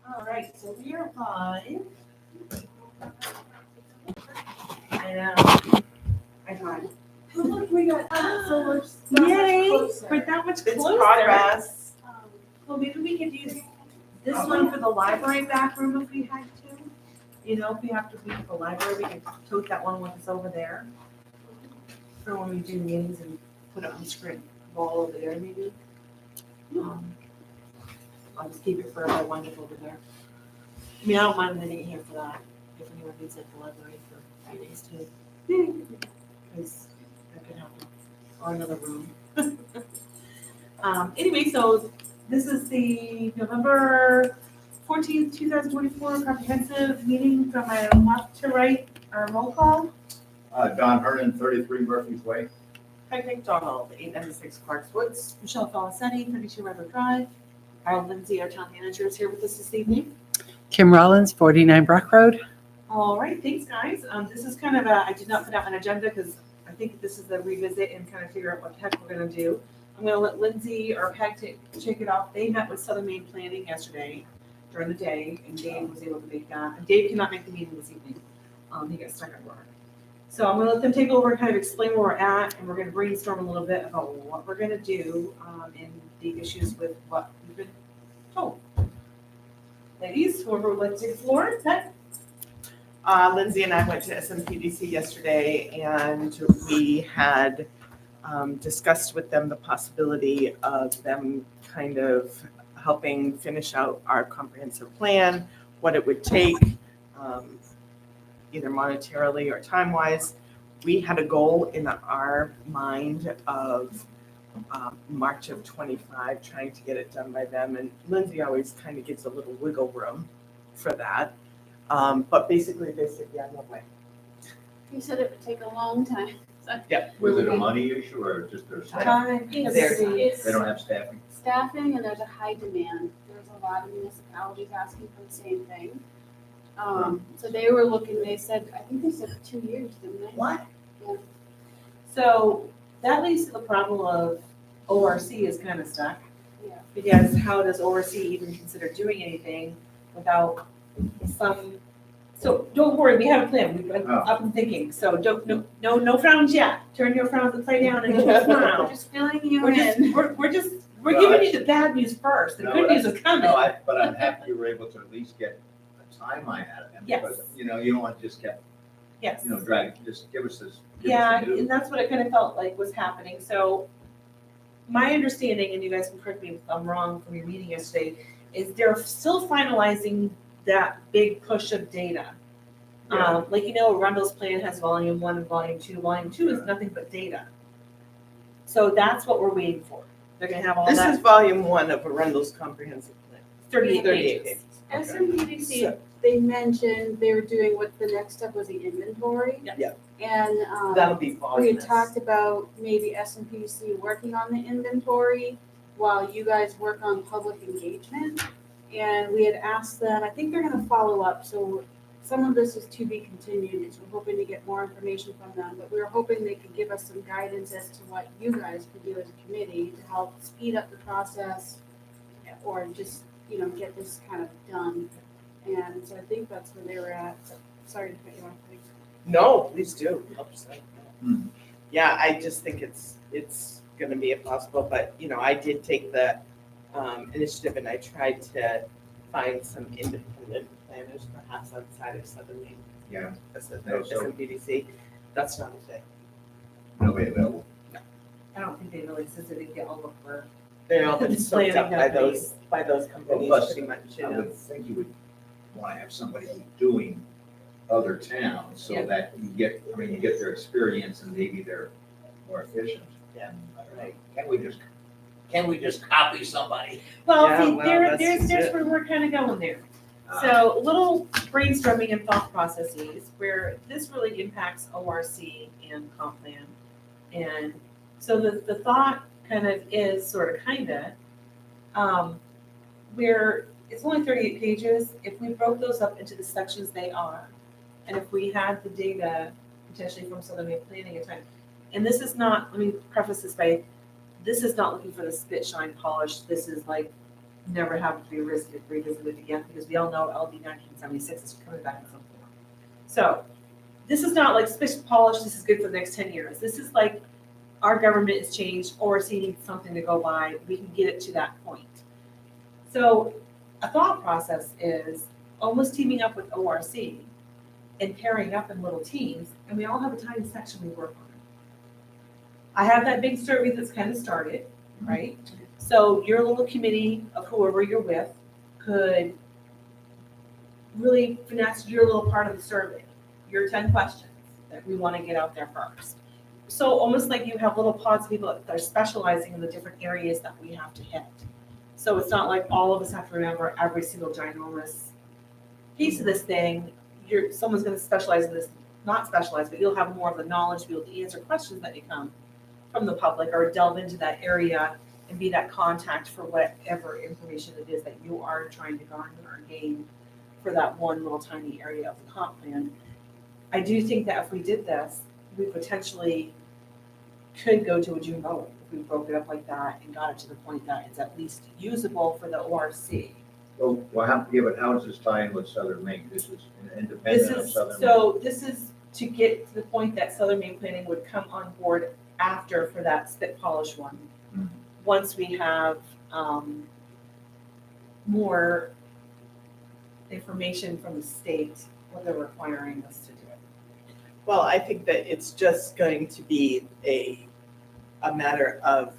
All right, so we are live. I know. I tried. Look, we got so much. Yay! We're that much It's closer. progress. Well, maybe we could use this one for the library back room if we had to. You know, if we have to be at the library, we can tote that one when it's over there. For when we do meetings and put it on the screen, wall over there maybe. I'll just keep it for our wind up over there. I mean, I don't mind letting it here for that, if anyone needs it at the library for 3 days too. Because that could happen, or another room. Anyway, so this is the November 14th, 2024 comprehensive meeting from my left to right, our roll call. Don Hernan, 33 Murphy's Way. Craig McDonald, 896 Clark's Woods. Michelle Felicetti, 32 River Drive. Harold Lindsay, our town manager, is here with us this evening. Kim Rollins, 49 Brock Road. All right, thanks, guys. This is kind of a, I did not put out an agenda because I think this is the revisit and kind of figure out what the heck we're gonna do. I'm gonna let Lindsay or Peg take it off. They met with Southern Maine Planning yesterday during the day, and Dave was able to make that. And Dave cannot make the meeting this evening. He got stuck at work. So I'm gonna let them take over and kind of explain where we're at, and we're gonna brainstorm a little bit about what we're gonna do, and the issues with what we've been told. Ladies, whoever would like to take the floor, Peg? Lindsay and I went to SMPDC yesterday, and we had discussed with them the possibility of them kind of helping finish out our comprehensive plan, what it would take, either monetarily or time-wise. We had a goal in our mind of March of 25, trying to get it done by them, and Lindsay always kind of gives a little wiggle room for that. But basically they said, yeah, no way. You said it would take a long time. So Was it a money issue or just their staff? Time. it's They don't have staffing? staffing and there's a high demand. There's a lot of municipalities asking for the same thing. So they were looking, they said, I think they said 2 years, didn't they? What? So that leads to the problem of ORC is kind of stuck. Yeah. Because how does ORC even consider doing anything without some, so don't worry, we have a plan, we've been up and thinking, so don't, no frowns yet. Turn your frowns upside down and just smile. Just filling you We're just, in. we're giving you the bad news first, the good news is coming. No, but I'm happy you were able to at least get a timeline out of them. Yes. Because, you know, you don't want to just get, Yes. drag, just give us this. give us Yeah, the news. and that's what it kind of felt like was happening. So my understanding, and you guys can correct me if I'm wrong from your meeting yesterday, is they're still finalizing that big push of data. Yeah. Like, Arundel's plan has volume 1 and volume 2. Volume 2 is nothing but data. So that's what we're waiting for. They're gonna have all This that, is volume 1 of Arundel's comprehensive plan. 38 38 pages. SMPDC, So- they mentioned they were doing what the next step was the inventory. Yeah. And That'll be we voluminous. had talked about maybe SMPDC working on the inventory while you guys work on public engagement. And we had asked them, I think they're gonna follow up, so some of this is to be continued, because we're hoping to get more information from them, but we were hoping they could give us some guidance as to what you guys could do as a committee to help speed up the process or just, get this kind of done. And so I think that's where they were at. So, sorry to cut you off. Please. No, please do. Hmm. Yeah, I just think it's gonna be impossible, but, I did take the initiative and I tried to find some independent planners perhaps outside of Southern Maine. Yeah. SMPDC. That's not a thing. Nobody available. I don't think they really said that they get all of work. They're all been It's soaked up planning by those companies Plus, pretty much, I would think you would want to have somebody doing other towns so Yeah. that you get their experience and maybe they're more efficient. Yeah. I don't know. Can't we just copy somebody? Well, Yeah, see, well, there's that's where we're kind of going there. So a little brainstorming and thought processes where this really impacts ORC and comp plan. And so the thought kind of is where it's only 38 pages. If we broke those up into the sections they are, and if we had the data potentially from Southern Maine Planning at time, and this is not, let me preface this by, this is not looking for the spit, shine, polish. This is like never having to be revisited again, because we all know LD 1976 is coming back in some form. So this is not like spit, polish, this is good for the next 10 years. This is like our government has changed, or seeing something to go by, we can get it to that point. So a thought process is almost teaming up with ORC and pairing up in little teams, and we all have a tiny section we work on. I have that big survey that's kind of started, right? So your little committee of whoever you're with could really finesse your little part of the survey, your 10 questions that we want to get out there first. So almost like you have little pods of people that are specializing in the different areas that we have to hit. So it's not like all of us have to remember every single ginormous piece of this thing. Someone's going to specialize in this, not specialize, but you'll have more of the knowledge to be able to answer questions that may come from the public, or delve into that area and be that contact for whatever information it is that you are trying to garner or gain for that one little tiny area of the comp plan. I do think that if we did this, we potentially could go to a June vote if we broke it up like that and got it to the point that it's at least usable for the ORC. Well, but how does this tie in with Southern Maine? This is This independent of is, Southern Maine. so this is to get to the point that Southern Maine Planning would come on board after for that spit polish one. Mhm. Once we have more information from the state, what they're requiring us to do. Well, I think that it's just going to be a matter of,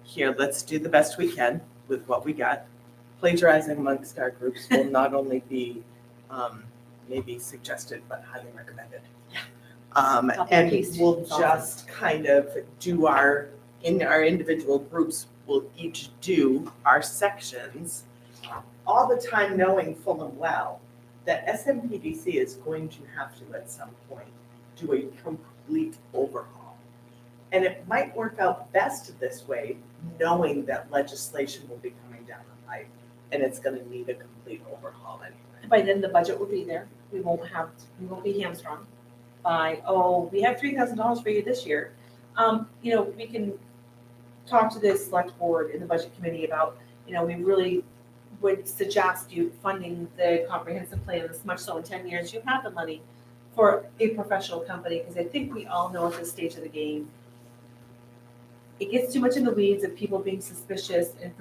here, let's do the best we can with what we got. Plagiarizing amongst our groups will not only be maybe suggested, but highly recommended. And we'll just kind of do in our individual groups, we'll each do our sections, all the time knowing full and well that SMPDC is going to have to, at some point, do a complete overhaul. And it might work out best this way, knowing that legislation will be coming down the pipe and it's gonna need a complete overhaul anyway. By then, the budget will be there. We won't be hamstrung by, oh, we have $3,000 for you this year. We can talk to the select board in the budget committee about, we really would suggest you funding the comprehensive plan this much so in 10 years, you have the money for a professional company, because I think we all know at this stage of the game, it gets too much in the weeds of people being suspicious and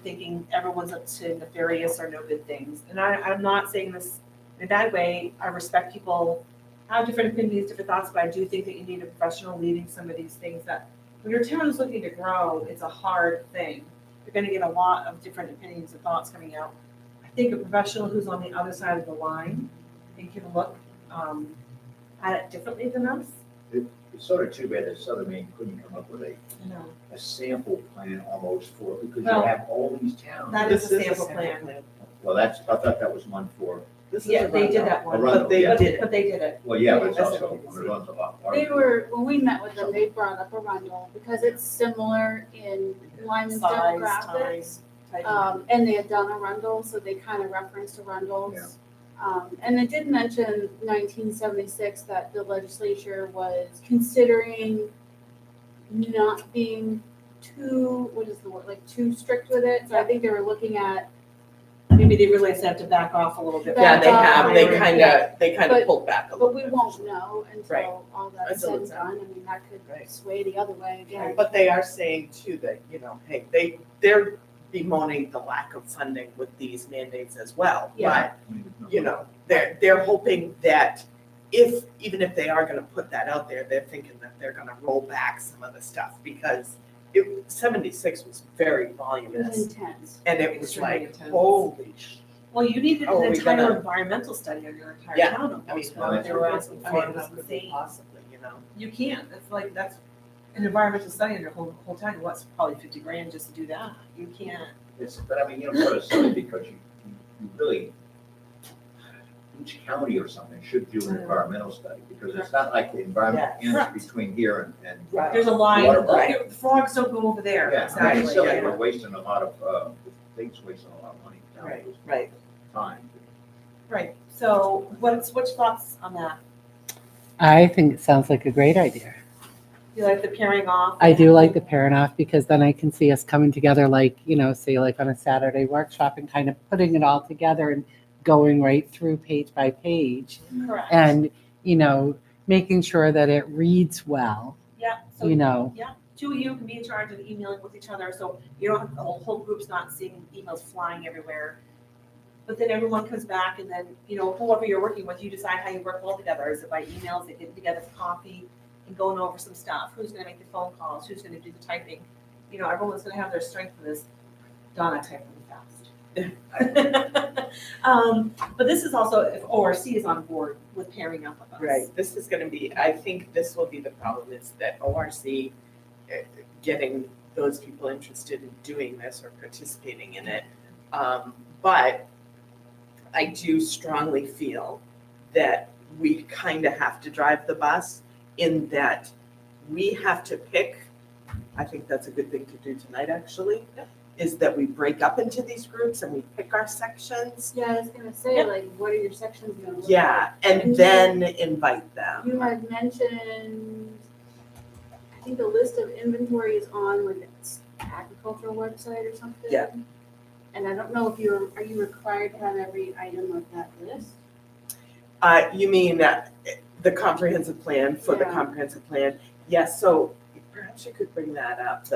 thinking everyone's up to nefarious or no good things. And I'm not saying this in a bad way. I respect people have different opinions, different thoughts, but I do think that you need a professional leading some of these things that when your town is looking to grow, it's a hard thing. You're gonna get a lot of different opinions and thoughts coming out. I think a professional who's on the other side of the line and can look at it differently than us. It's sort of too bad that Southern Maine couldn't come up with a No, sample plan almost for, because you Well, have all these towns. that is a sample plan. Well, I thought that was one for, This is Yeah, a they did rundown. that one. A rundown, But they yeah. did it. But they did it. well, yeah, but it's That's also, what it runs a lot They farther. when we met with them, they brought up Arundel because it's similar in Lyman's Size, demographics. time. And they had done Arundel, so they kind of referenced Arundel's. Yeah. And they did mention 1976 that the legislature was considering not being too, what is the word, like too strict with it. So I think they were looking at, Maybe they realized they have to back off a little bit. Yeah, they Back have, off. they kind of But- pulled back a but little we bit. won't know Right. until all that's said Until and it's done. I mean, that could Right. sway the other way again. But they are saying too that, hey, they're bemoaning the lack of funding with these mandates as well. Yeah. But, they're hoping that even if they are gonna put that out there, they're thinking that they're gonna roll back some of the stuff because 76 was very It was voluminous. intense. And it was Extremely like, intense. holy Well, you needed Oh, an we entire gonna- environmental study on your entire Yeah. town I mean, almost. What they were asking for how was could we insane. possibly, You can't. That's an environmental study on your whole town. What's probably $50,000 just to do that? You can't. But I mean, sort of silly because you really, each county or something should do an environmental study because it's not like the environment Correct. ends between here and. Right. There's a line. Water, right. The frogs don't go over there. Yeah, I mean, it's Exactly. silly, Yeah. we're wasting a lot of, the state's wasting a lot of money. Right, right. Time. Right. So what's thoughts on that? I think it sounds like a great idea. You like the pairing off? I do like the pairing off because then I can see us coming together like, say like on a Saturday workshop and kind of putting it all together and going right through page by page Correct. and, making sure that it reads well, Yeah, so, yeah, two of you can be in charge of emailing with each other, so you don't have, the whole group's not seeing emails flying everywhere. But then everyone comes back and then, whoever you're working with, you decide how you work well together. Is it by emails, they get together for coffee and going over some stuff? Who's gonna make the phone calls? Who's gonna do the typing? Everyone's gonna have their strength for this. Donna typing fast. But this is also, if ORC is on board with pairing up with us. Right, this is gonna be, I think this will be the problem, is that ORC, getting those people interested in doing this or participating in it. But I do strongly feel that we kind of have to drive the bus in that we have to pick, I think that's a good thing to do tonight, actually, is that we break up into these groups and we pick our sections. Yeah, I was gonna say, Yep. like, what are your sections gonna look like? Yeah, and then invite them. You had mentioned, I think the list of inventory is on like its agricultural website or something. Yeah. And I don't know if are you required to have every item of that list? You mean the comprehensive plan for the Yeah. comprehensive plan? Yes, so perhaps you could bring that up.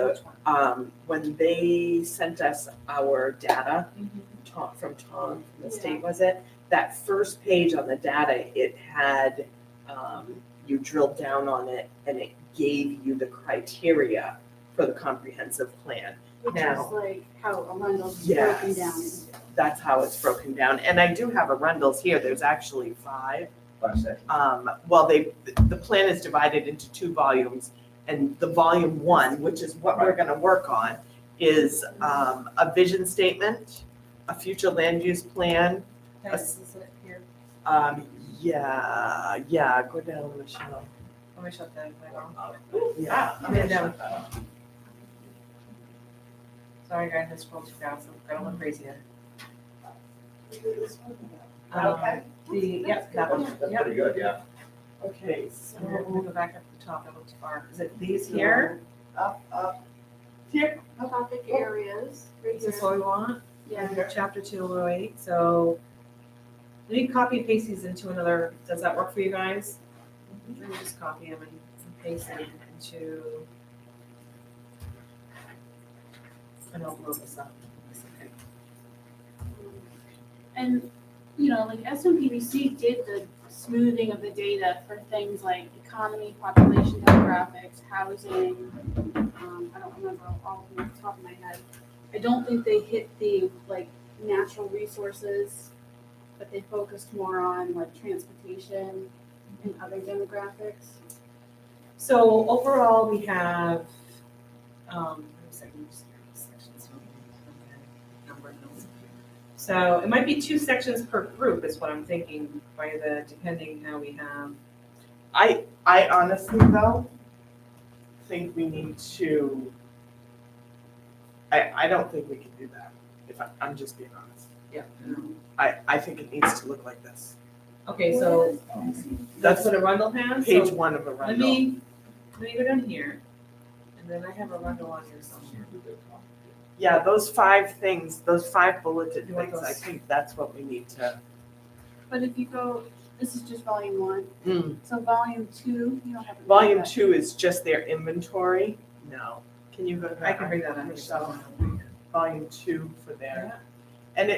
When they sent us our data, from Tom, from the state, was it? That first page on the data, it had, you drilled down on it and it gave you the criteria for the comprehensive plan. Which Now- is like how Arundel's is broken down Yes, into. that's how it's broken down. And I do have Arundel's here. There's actually 5. Last section. The plan is divided into 2 volumes, and the volume 1, which is what we're gonna work on, is a vision statement, a future land use plan. This is it here. Yeah, go down, Michelle. Let me shut that light off. Yeah. I'm in down. Sorry guys, I scrolled too fast, I'm gonna look crazy here. Okay. That one, That's yep. pretty good, yeah. Okay, I'm gonna so go back up to the top, I looked too far. Is it these here? up, here. Topic areas, right Is this here. what we want? Yeah. Chapter 208, so let me copy and paste these into another, does that work for you guys? Let me just copy them and paste them into. I don't load this up. It's okay. And, like SMPDC did the smoothing of the data for things like economy, population demographics, housing. I don't remember all of them off the top of my head. I don't think they hit the like natural resources, but they focused more on like transportation and other demographics. So overall, we have, so it might be 2 sections per group is what I'm thinking, depending how we have. I honestly though think we need to. I don't think we can do that. If I'm just being honest. Yeah. I think it needs to look like this. Okay, so that's what Arundel has. Page So 1 of a let Arundel. me go down here, and then I have Arundel on here somewhere. Yeah, those 5 things, those 5 bulleted You want things, I those? think that's what we need to. But if you go, this is just volume 1. Mm. So volume 2, you don't have to. Volume 2 is just their inventory. No. Can you go to that? I can bring that up. Michelle? Volume 2 for their, and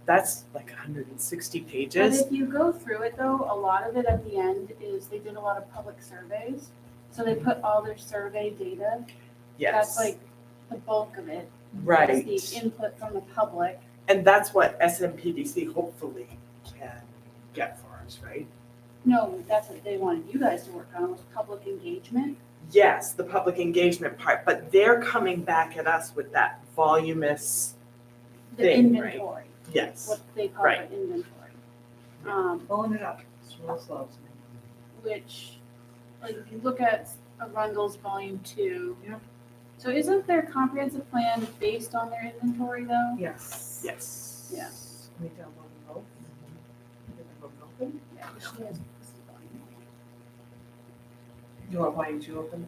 that's like 160 But pages. if you go through it though, a lot of it at the end is they did a lot of public surveys. So they put all their survey data. Yes. That's like the bulk of it. Right. Is the input from the public. And that's what SMPDC hopefully can get for us, right? No, that's what they wanted you guys to work on, was public engagement. Yes, the public engagement part, but they're coming back at us with that voluminous, The Thing, right. inventory, yes. what they call Right. the inventory. Pulling it up, it's real slow. Which, like, if you look at Arundel's volume 2. Yeah. So isn't their comprehensive plan based on their inventory though? Yes. Yes. Yeah. Let me download them both. Get them both open. Yeah, she has. This is volume 1. You want volume 2 open?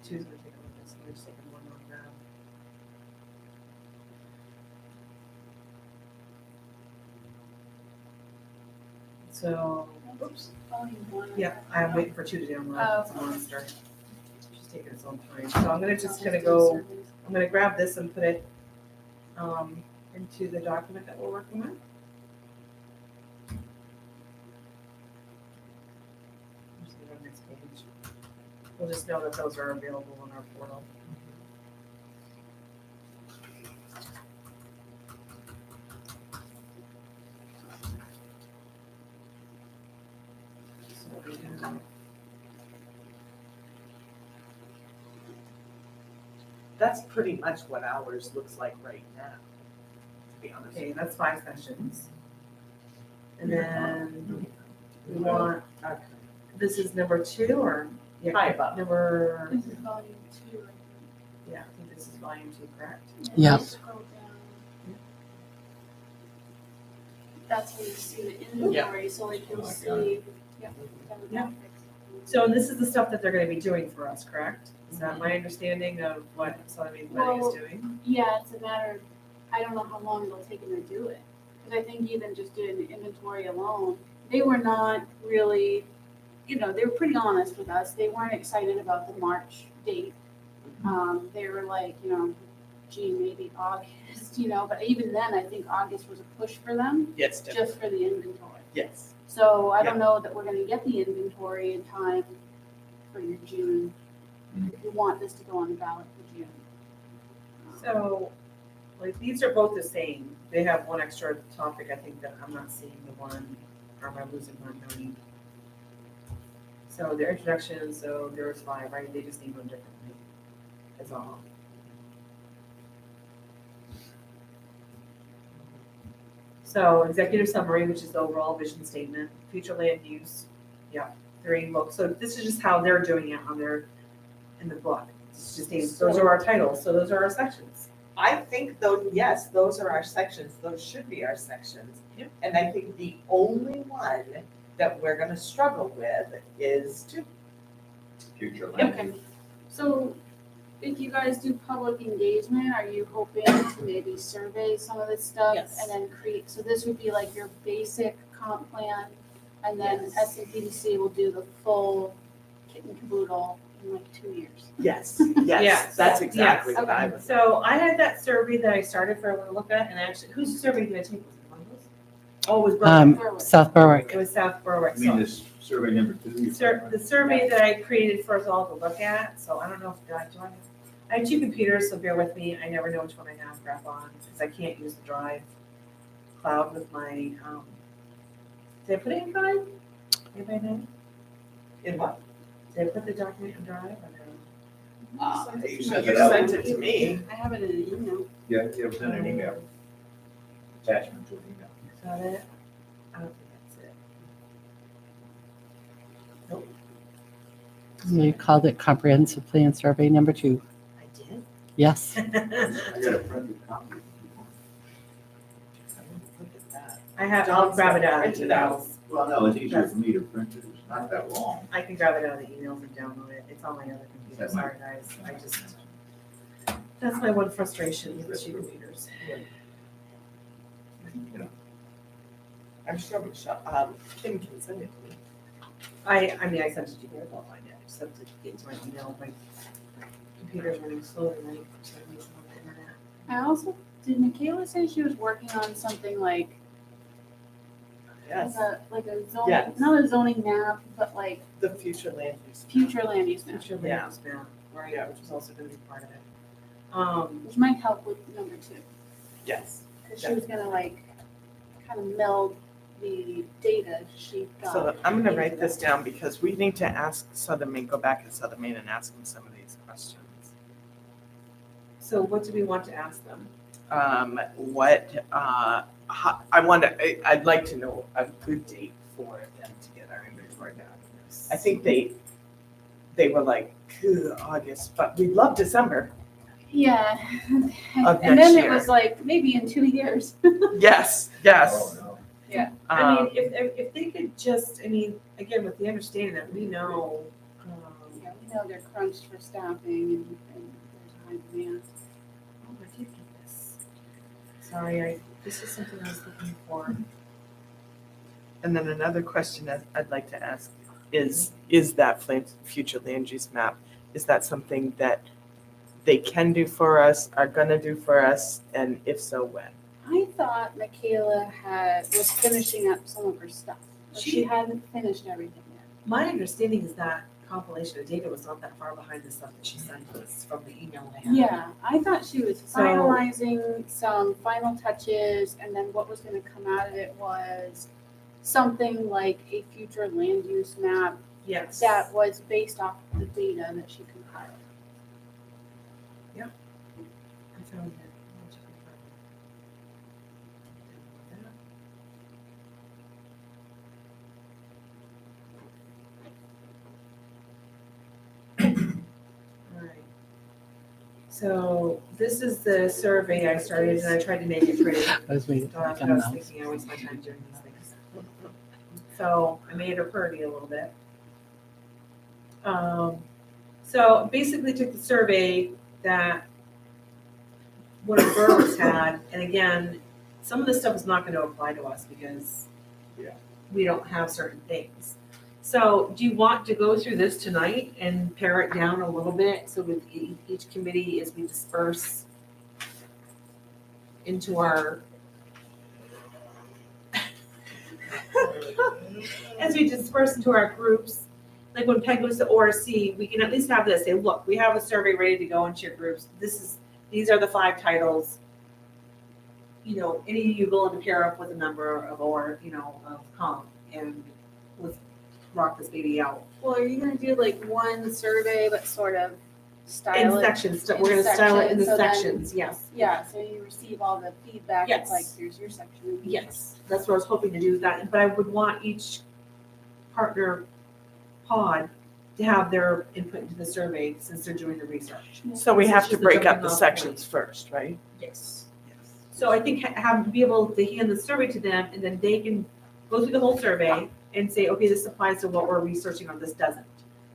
Two's gonna take a look at, so we're just taking one more grab. So, oops, Volume 1. yeah, I'm waiting for 2 to download, Oh. it's a monster. She's taking its own time, so I'm gonna go, I'm gonna grab this and put it, into the document that we're working on. Just go to the next page. We'll just know that those are available on our portal. So we have- That's pretty much what ours looks like right now, to be honest. Okay, that's 5 sessions. And then we want, this is number 2 or? Yeah, High above. Number, This is volume 2. I think. yeah, I think this is volume 2, correct? And Yeah. then scroll down. That's where you see the inventory, so like you'll Oh my see, yeah, Yeah. demographics. So this is the stuff that they're gonna be doing for us, correct? Is that my understanding of what Southern Planning is Well- doing? Yeah, it's a matter of, I don't know how long it'll take them to do it. Because I think even just doing the inventory alone, they were not really, they were pretty honest with us. They weren't excited about the March date. They were like, gee, maybe August, but even then, I think August was a push for them, Yes, definitely. just for the inventory. Yes. So I don't know that we're gonna get the inventory in time for your June. If you want this to go on the ballot for June. So, like, these are both the same. They have one extra topic, I think, that I'm not seeing the one, or am I losing one? No need. So their introduction, so there's 5, right? They just need one differently. That's all. So executive summary, which is the overall vision statement, future land use, yeah, 3 books. So this is just how they're doing it on their, in the book. It's just, those are our titles, so those are our sections. I think though, yes, those are our sections, those should be our sections. Yep. And I think the only one that we're gonna struggle with is 2. Future land Okay. use. So if you guys do public engagement, are you hoping to maybe survey some of this stuff? Yes. And then create, so this would be like your basic comp plan, and then Yes. SMPDC will do the full kit and caboodle in like 2 years. Yes, Yes, yes, that's exactly yes, what I okay. was. So I had that survey that I started for everyone to look at, and actually, whose survey did I take? Was it one of those? Oh, it was Berwick. Berwick. South Berwick. It was South Berwick. I mean, So this survey number 2. you're talking about? the survey that I created for us all to look at, so I don't know if, do I have? I have 2 computers, so bear with me. I never know which one I have crap on, because I can't use the Drive cloud with my, did I put it in Drive? Anybody know? In what? Did I put the document in Drive or no? You You sent it out. sent it to me. I have it in an email. Yeah, it was in an email. Attachment to an email. Is that it? I don't think that's it. You called it comprehensive plan survey number 2. I did? Yes. I got a printed copy. Look at that. I have, I'll grab it out of the Print it out. emails. Well, no, it's easier for me to print it, it's not that long. I can grab it out of the emails and download it. It's on my other computer. That might- Sorry, guys. I just, that's my one frustration with the 2 computers. You know, I'm sure Kim can send it to me. I mean, I sent it to you, I'll find it. I just have to get into my email. My computer's running slowly, right? For some reason on the internet. I also, did Michaela say she was working on something like Yes, like a zoning, Yes. not a zoning map, but like the future land use. future land use map, Future Yeah. land use map, right, Yeah. which is also gonna be part of it. which might help with number 2. Yes. Cause she was gonna like kind of meld the data she got. So I'm gonna write into this down because we need to ask Southern Maine, go back to Southern Maine and ask them some of these questions. So what do we want to ask them? I'd like to know a good date for them to get our inventory done. I think they were like, "Ugh, August, but we'd love December. Yeah. Of And next then it year. was like, maybe in 2 years. Yes, yes. Oh, no. I mean, Um, if they could just, I mean, again, with the understanding that we know, Yeah, we know they're crunched for staffing and there's high demand. oh, I did get this. Sorry, this is something I was looking for. And then another question that I'd like to ask is that future land use map, is that something that they can do for us, are gonna do for us, and if so, when? I thought Michaela was finishing up some of her stuff, but she She- hadn't finished everything yet. My understanding is that compilation of data was not that far behind the stuff that she sent us from the email I had. Yeah, I thought she was So- finalizing some final touches, and then what was gonna come out of it was something like a future land use map Yes. that was based off the data that she compiled. I found it. I'll check it out. Alright. So this is the survey I started and I tried to make it pretty. I was waiting So for that's it what to I come was out. thinking, I waste my time doing these things. So I made her pretty a little bit. So basically took the survey that one of the boroughs had, and again, some of this stuff is not gonna apply to us because Yeah. we don't have certain things. So do you want to go through this tonight and pare it down a little bit so with each committee as we disperse into our as we disperse into our groups, like when Peg goes to ORC, we can at least have this, say, look, we have a survey ready to go into your groups. These are the 5 titles. You know, any of you willing to pair up with a member of of COM and let's rock this baby out. Well, are you gonna do like one survey but sort of In style it? sections, in we're gonna style it into sections, so then- sections, yes. Yeah, so you receive all the feedback, it's Yes. like, here's your section. Yes, that's what I was hoping to do with that, but I would want each partner pod to have their input into the survey since they're doing the research. So we This have is to just a break up jumping the off sections first, right? Yes. So I think be able to hand the survey to them and then they can go through the whole survey and say, okay, this applies to what we're researching or this doesn't.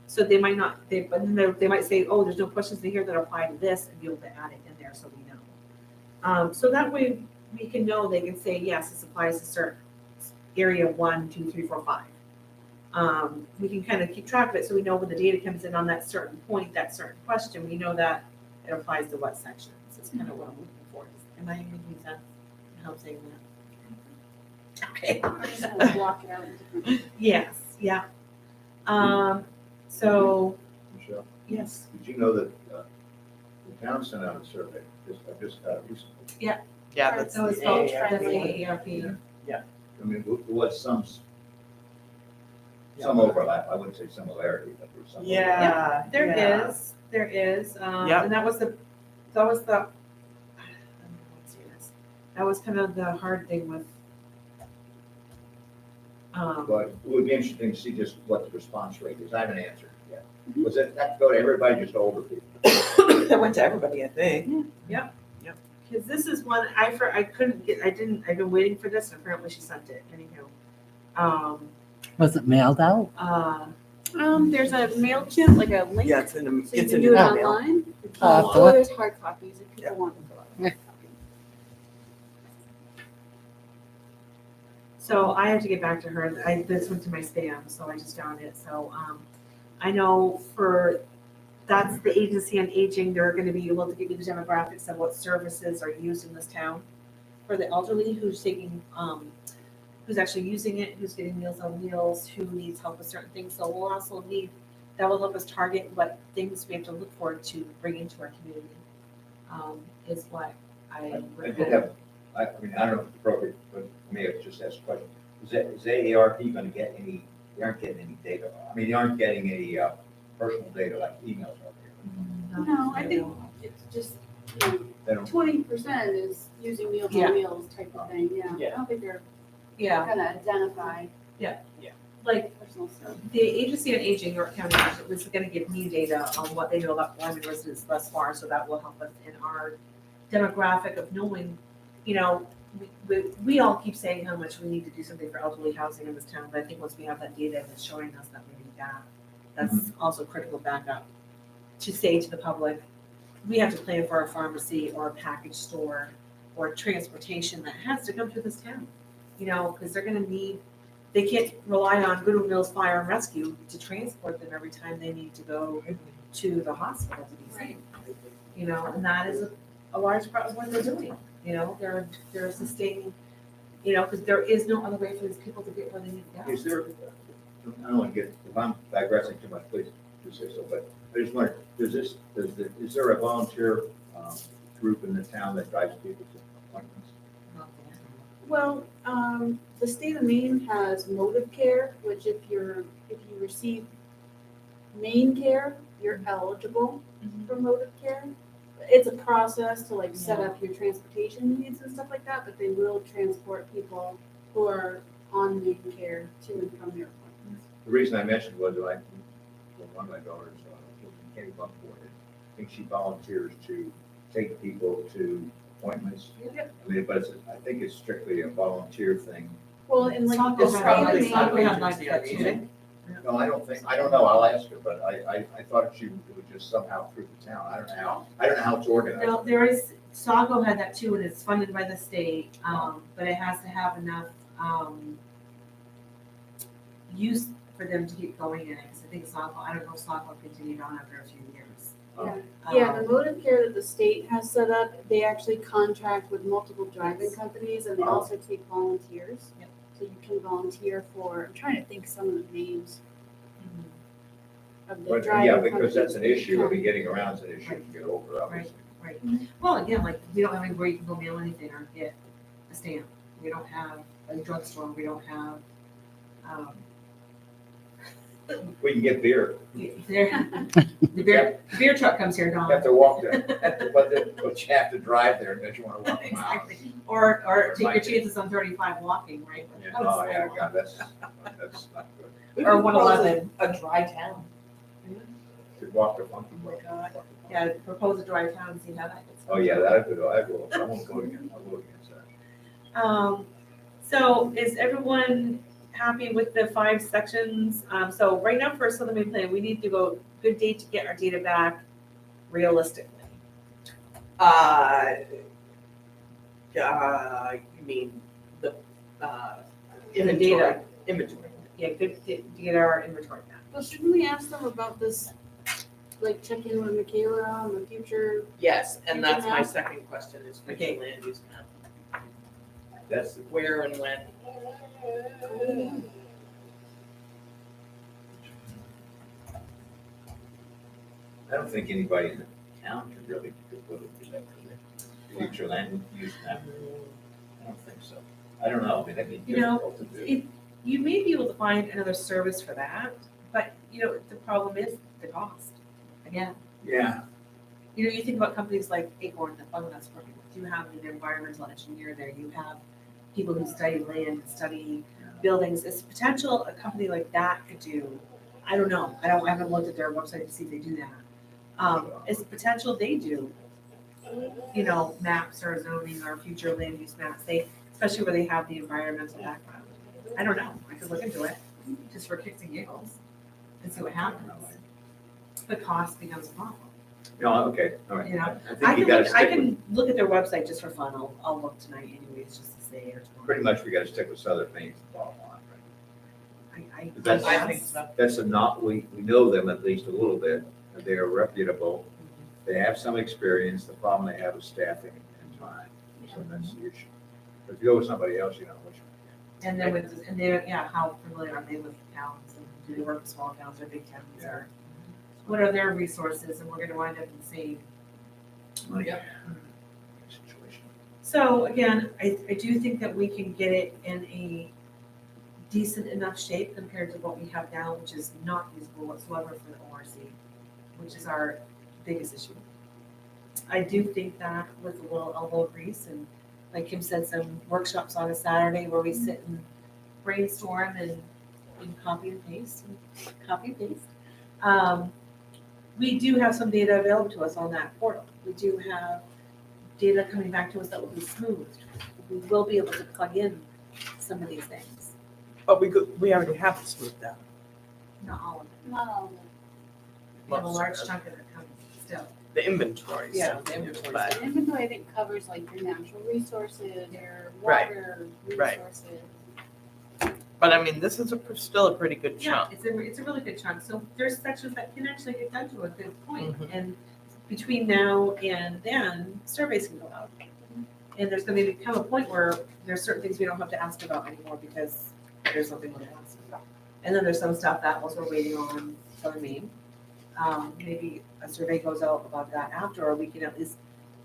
So they might not, but then they might say, oh, there's no questions in here that apply to this and be able to add it in there so we know. So that way we can know, they can say, yes, this applies to certain area 1, 2, 3, 4, 5. We can kind of keep track of it so we know when the data comes in on that certain point, that certain question, we know that it applies to what sections. It's kind of what I'm looking for. Am I making sense? I hope saying that. Okay. Just wanna block it out in different. Yes, yeah. So, Michelle, yes, did you know that the town sent out a survey, just recently? Yeah, that's that was the called, AARP. that's the AARP. I mean, there was some overlap, I wouldn't say similarity, but there was some. Yeah. There yeah. is, Yep. and that was the, that was kind of the hard thing with, But it would be interesting to see just what the response rate is, I haven't answered yet. Was it, that go to everybody, just older people? That went to everybody, I think. because this is one, I couldn't get, I've been waiting for this, and apparently she sent it, anywho. Was it mailed out? There's a MailChimp, like a link, Yeah, it's in the, so you it's can in do it the email. online. Oh, Or there's hard copies if people Yeah. want to fill out Yeah. hard copies. So I have to get back to her. This went to my spam, so I just found it. So, I know that's the Agency on Aging, they're gonna be able to give you the demographics of what services are used in this town for the elderly who's who's actually using it, who's getting Meals on Wheels, who needs help with certain things. So we'll also that will help us target what things we have to look for to bring into our community, is what I. I did have, I mean, I don't know if it's appropriate, but may have just asked a question. Is AARP gonna get any, they aren't getting any data, I mean, they aren't getting any personal data like emails out there. No, I think it's just, They don't, 20% is using Meals Yeah. on Wheels type of thing, yeah. Yeah. I don't think they're Yeah, gonna identify. like, personal stuff. the Agency on Aging, York County, was gonna give me data on what they know about Lyman residents thus far, so that will help us in our demographic of knowing, you know, we all keep saying how much we need to do something for elderly housing in this town, but I think once we have that data that's showing us that we need that, that's also critical backup to say to the public, we have to plan for a pharmacy or a package store or transportation that has to come through this town, you know, because they're gonna need, they can't rely on Goodwill Mills Fire and Rescue to transport them every time they need to go to the hospital to be safe. You know, and that is a large part of what they're doing, you know, they're sustaining, you know, because there is no other way for these people to get where they need to go. Is there, I don't want to get, if I'm digressing too much, please do say so, but I just wonder, is there a volunteer group in the town that drives people to appointments? Well, the state of Maine has Motive Care, which if you receive Maine Care, you're eligible for Motive Care. It's a process to like set up your transportation needs and stuff like that, but they will transport people who are on Maine Care to and from their appointments. The reason I mentioned was that one of my daughters, Kenny Buckford, I think she volunteers to take people to appointments. Yep. I mean, but I think it's strictly a volunteer thing. Well, and like Saco the has state probably of Saco Maine, has like that too. No, I don't know, I'll ask her, but I thought it was just somehow through the town. I don't know how it's organized. No, there is, Saco had that too, and it's funded by the state, but it has to have enough, use for them to keep going in it, because I think Saco, I don't know if Saco continued on after a few years. yeah, the Motive Care that the state has set up, they actually contract with multiple driving companies and they also take volunteers. Yep. So you can volunteer for, I'm trying to think some of the names of the But, driving yeah, companies. because that's an issue, I mean, getting around is an issue to get over, obviously. Right. Well, again, like, we don't have anywhere you can go mail anything or get a stamp. We don't have a drugstore, we don't have, We can get beer. the beer truck comes here, You Dawn. have to walk there, but you have to drive there, and then you want to walk a mile. Exactly. Or take your Might be. chances on 35 walking, right? Oh, yeah, God, that's not good. Or 111. A dry town. Should walk the funky Oh way. my God. Yeah, propose a drive town and see how that gets. Oh, yeah, I won't go again, I'll go against that. So is everyone happy with the 5 sections? So right now for Southern Maine Plan, we need to go, good date to get our data back realistically. You mean the, The data. inventory. Yeah, good to get our inventory back. Well, shouldn't we ask them about this, like check in with Michaela on the future? Yes, and that's my Yeah. second question is Okay. future land use map. That's, Where and when? I don't think anybody in the town can really put it together. Future land use map, I don't think so. I don't know, I mean, that'd be You know, difficult to do. You may be able to find another service for that, but you know, the problem is the cost. Again, Yeah, you know, you think about companies like Acorn, the fund that's working with, you have an environmental engineer there, you have people who study land, study buildings. Is potential a company like that could do, I don't know, I haven't looked at their website to see if they do that. Is potential they do, you know, maps or zoning or future land use maps, especially where they have the environmental background. I don't know, I could look into it, just for kicks and giggles, and see what happens. But cost becomes a problem. no, okay, all right. You know, I think you gotta I stick with, can look at their website just for fun, I'll look tonight anyways, just to say or tomorrow. pretty much we gotta stick with Southern Maine's the bottom line, right? That's- I think so. That's a not, we know them at least a little bit, they are reputable, they have some experience, the problem they have is staffing and time, so that's the issue. But if you go with somebody else, you know, which, And then and they're, yeah, how familiar are they with towns, and do they work with small towns or big towns, or what are their resources, and we're gonna wind up in the same. Yep. situation. So again, I do think that we can get it in a decent enough shape compared to what we have now, which is not usable whatsoever for the ORC, which is our biggest issue. I do think that with a little elbow grease and, like Kim said, some workshops on a Saturday where we sit and brainstorm and and copy and paste, we do have some data available to us on that portal. We do have data coming back to us that will be smoothed. We will be able to plug in some of these things, But we already have to smooth that. not all of it. Not all of it. We have a Most large of it. chunk of it coming still. The inventories. Yeah, the inventories. But The inventory, I think, covers like your natural resources, your Right. water Right. resources. But I mean, this is still a pretty good Yeah, chunk. it's a really good chunk. So there's sections that can actually get done to a good point. Mhm. And between now and then, surveys can go out. And there's gonna become a point where there's certain things we don't have to ask about anymore because there's something we're asking about. And then there's some stuff that was we're waiting on Southern Maine. Maybe a survey goes out about that after, or we can at least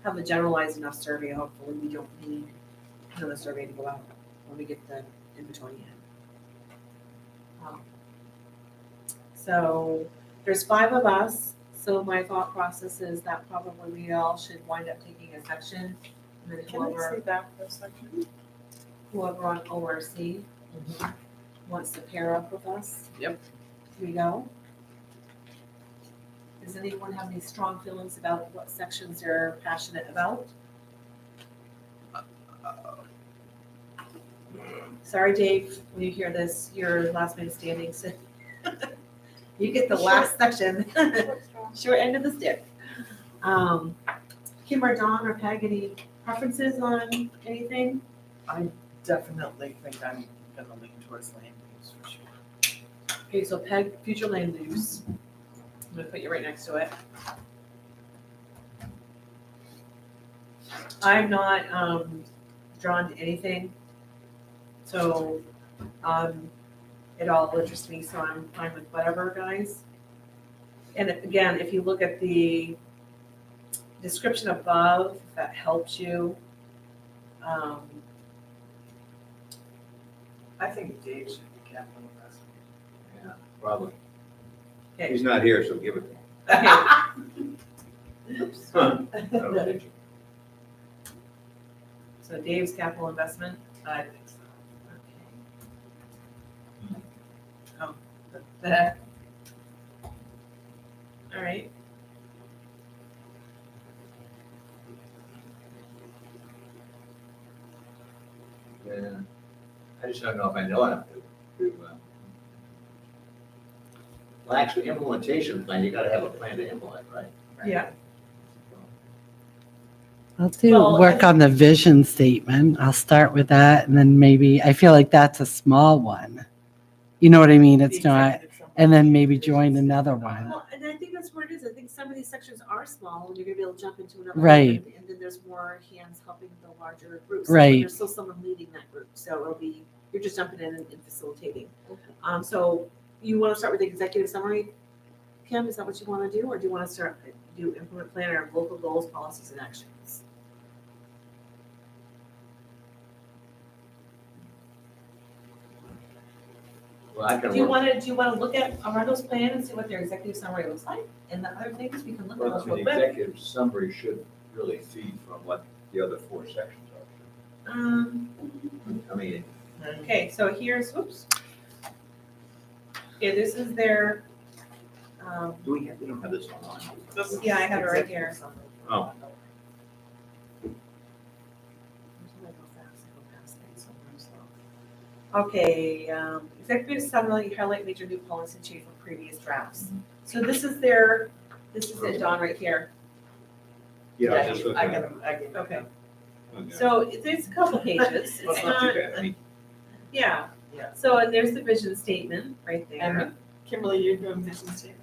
have a generalized enough survey. Hopefully, we don't need another survey to go out when we get the inventory in. So there's 5 of us, so my thought process is that probably we all should wind up taking a section. And then Can I whoever see that for a second? on ORC wants to pair up with us. Yep. We go. Does anyone have any strong feelings about what sections they're passionate about? Sorry, Dave, when you hear this, your last man standing, so you get the last section. Short end of the stick. Kim or Dawn or Peg, any preferences on anything? Definitely think I'm gonna lean towards land use for sure. Okay, so Peg, future land use. I'm gonna put you right next to it. I'm not, drawn to anything. So, it all interests me, so I'm fine with whatever, guys. And again, if you look at the description above, if that helps you. I think Dave should be capital investment. Yeah, probably. Okay. He's not here, so give it to him. Okay, Huh. That'll teach you. so Dave's capital investment. I think so. All right. Yeah. I just don't know if I know enough to, Well, actually, implementation plan, you gotta have a plan to implement, right? Yeah. I'll do Well, work on the vision statement. I'll start with that and then maybe, I feel like that's a small one. You know what I mean? It's The not, executive summary. and then maybe join another one. Well, and I think that's where it is. I think some of these sections are small and you're gonna be able to jump into another. Right. one, And then there's more hands helping the larger groups. Right. There's still someone leading that group. So it'll be, you're just jumping in and facilitating. So you wanna start with the executive summary? Kim, is that what you wanna do? Or do you wanna do implement plan or local goals, policies and actions? Well, I can Do you work, wanna look at Armando's plan and see what their executive summary looks like? And the other things, we can look at well, those I mean, real the quick. executive summary should really feed from what the other 4 sections are. I mean, Okay, so here's, whoops. Okay, this is their, we don't have this online. yeah, I have it right here. Oh. Okay, executive summary, highlight major new policy and change from previous drafts. So this is their, this is it, Don, right here. yeah, Yeah, just look I at can, it. I can. Okay. Okay. So it's a couple pages, Well, it's not too not, bad. I mean, yeah. Yeah. So and there's the vision statement right there. And Kimberly, you're doing vision statements.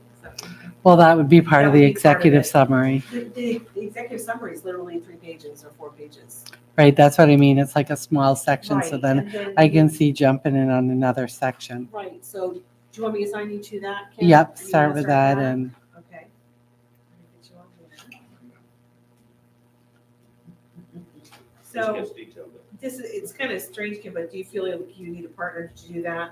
Well, that would be part of That the would be part of executive it. summary, The executive summary is literally 3 pages or 4 pages. right? That's what I mean. It's like a small section, so Right, then and I can see jumping in on another section. Right, so do you want me to assign you to that, Kim? Yep, And you start wanna with that and, Okay. Let me get you on here. This So gets detailed. this is, it's kind of strange, Kim, but do you feel like you need a partner to do that?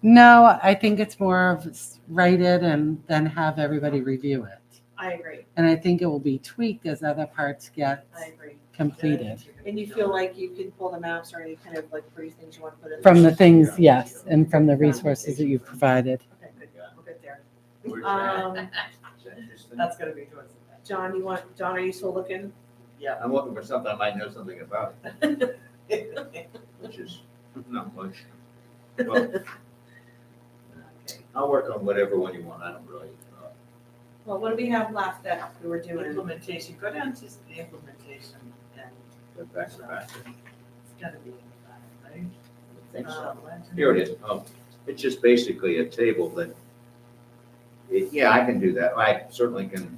no, I think it's more of write it and then have everybody review it. I agree, And I think it will be tweaked as other parts get I agree. completed. And you feel like you can pull the maps or any kind of like pretty things you want to put in? From the things, yes, and from the resources that you provided. Okay, good, we'll get there. Where's that? Um, Is that interesting? That's gonna be towards the end. John, are you still looking? I'm looking for something I might know something about, which is not much. Well, I'll work on whatever one you want, I don't really. Well, what do we have left that we were doing? Implementation, go down to the implementation and Get back to back. it's gotta be in the back, right? Think so. Legend. Here it is. It's just basically a table that, yeah, I can do that. I certainly can.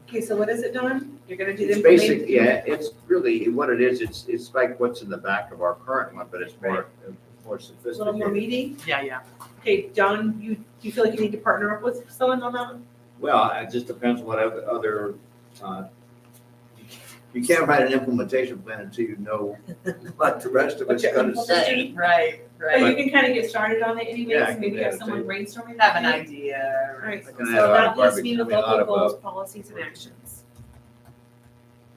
Okay, so what is it, Don? You're gonna do the It's information? basic, yeah, it's really, what it is, it's like what's in the back of our current one, but it's more A little more sophisticated. meaty? Yeah. Okay, John, you feel like you need to partner up with someone on that one? Well, it just depends what other, you can't write an implementation plan until you know what the rest of it's What your gonna say. Right, But you can kind of get started on it anyways, Yeah, I maybe can have have someone a- brainstorming. Have an with you. idea. or Right, like so Can a- I have a lot that of needs to be garbage? with I mean, a lot local of, goals, policies, and actions.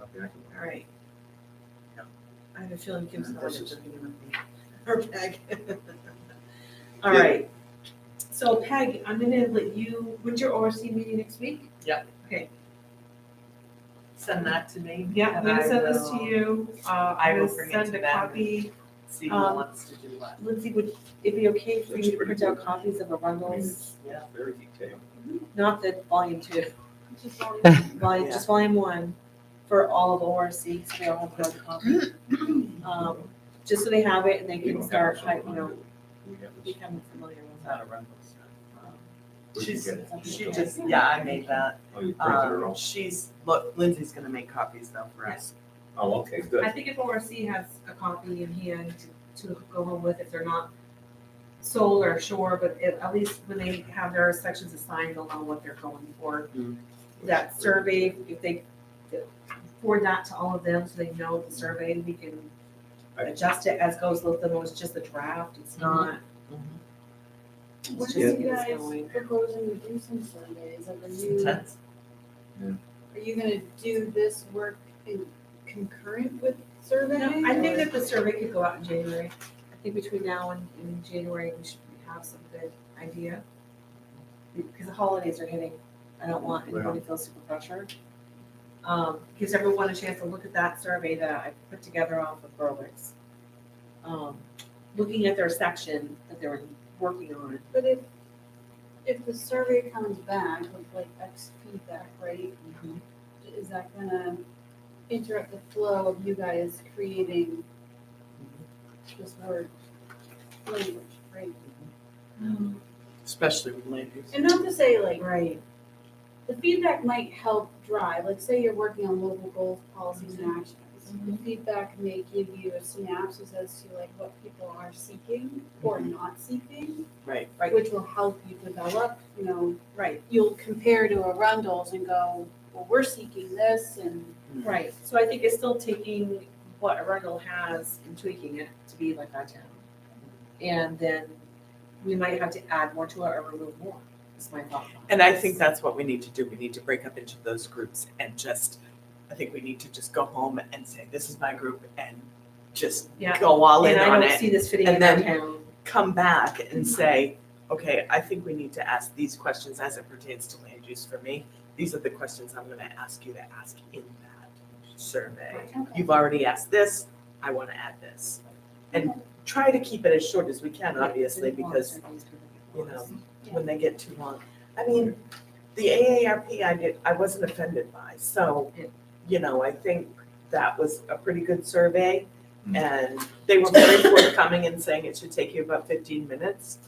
Okay, All right. I have a feeling Kim's Yeah, going this to is- be with me. Or Peg. All right. So Peg, I'm gonna let you, when's your ORC meeting next week? Send that to me. Yeah, I'm and gonna I send this to will you. I I'm will gonna bring it send to a them. copy. See who Um, wants to do what. Lindsay, would it be okay for Looks you to pretty print out good. copies of the bundles? Yeah, very detailed. Not the volume two, Just volume. volume, Yeah. just volume one for all of ORC, so they all have a copy. Just so they have it and they We can don't start, have this you know, on. We have this. becoming familiar with Not that. a rental. Where'd you She's, get it? she just, yeah, I made that. Oh, you printed it all? Look, Lindsay's gonna make copies though for us. Oh, okay, good. I think if ORC has a copy in hand to go home with, if they're not sold or sure, but at least when they have their sections assigned, they'll know what they're going for. That survey, if they forward that to all of them so they know the survey, we can adjust it as goes with them. It's just a draft, it's not. When It's are just you getting guys going. proposing to do some surveys? Like, Intense. are you gonna do this work in concurrent with surveying? No, I think or- that the survey could go out in January. I think between now and January, we should have some good idea. Because the holidays are hitting, I don't want anybody to feel super pressured. Gives everyone a chance to look at that survey that I put together off of Berwick's. Looking at their section that they're working on. But if the survey comes back with like X feedback, right? Is that gonna interrupt the flow of you guys creating this word language, right? Especially with land use. And not to say like, Right, the feedback might help drive, like say you're working on local goals, policies and actions. The feedback may give you a synopsis as to like what people are seeking or not seeking, Right. Right. which will help you develop, you know, right, you'll compare to Arundel's and go, well, we're seeking this and right. So I think it's still taking what Arundel has and tweaking it to be like our town. And then we might have to add more to it or remove more, is my thought. And I think that's what we need to do. We need to break up into those groups and just, I think we need to just go home and say, this is my group and just Yeah. go all in And I on don't it. see this fitting And in our then- town. Come back and say, okay, I think we need to ask these questions as it pertains to land use for me. These are the questions I'm gonna ask you to ask in that survey. You've already asked this, I wanna add this. And try to keep it as short as we can, obviously, because, you know, when they get too long. I mean, the AARP I wasn't offended by, so, you know, I think that was a pretty good survey. Mm. And they were very forthcoming in saying it should take you about 15 minutes.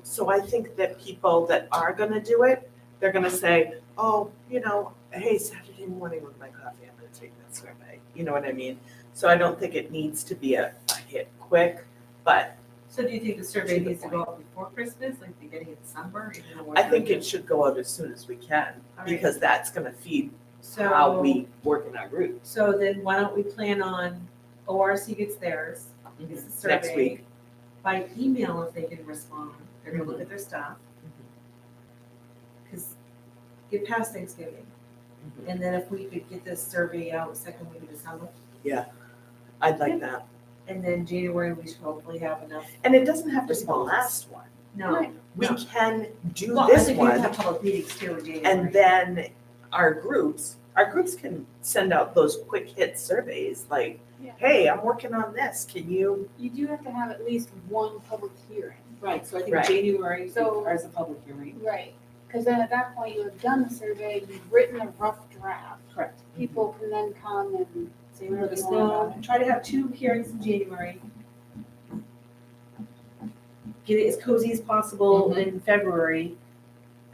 So I think that people that are gonna do it, they're gonna say, oh, you know, hey, Saturday morning with my coffee, I'm gonna take that survey. You know what I mean? So I don't think it needs to be a hit quick, but So do you think the survey To the needs to go out before Christmas, like beginning of December? even though we're I think trying it should go out as soon as we can, All right. because that's gonna feed to- how we work in our groups. So then why don't we plan on, ORC gets theirs, it's a survey. Next week. By email if they can respond, they're gonna look at their stuff. Cause get past Thanksgiving, And then if we could get this survey out second week of December, I'd like that. and then January, we should hopefully have enough. And it doesn't have to be the Response. last one. No. Right. We No. can do Well, I this think we have one, to have public meetings too in January. and then our groups can send out those quick hit surveys, like, Yeah. hey, I'm working on this, can you? You do have to have at least one public hearing. Right, so I think Right. January So- as a public hearing. Right. Because then at that point, you have done the survey, you've written a rough draft. Correct. People can then come and say Let whatever us they want know, about it. try to have 2 hearings in January. Get it as cozy as possible in February.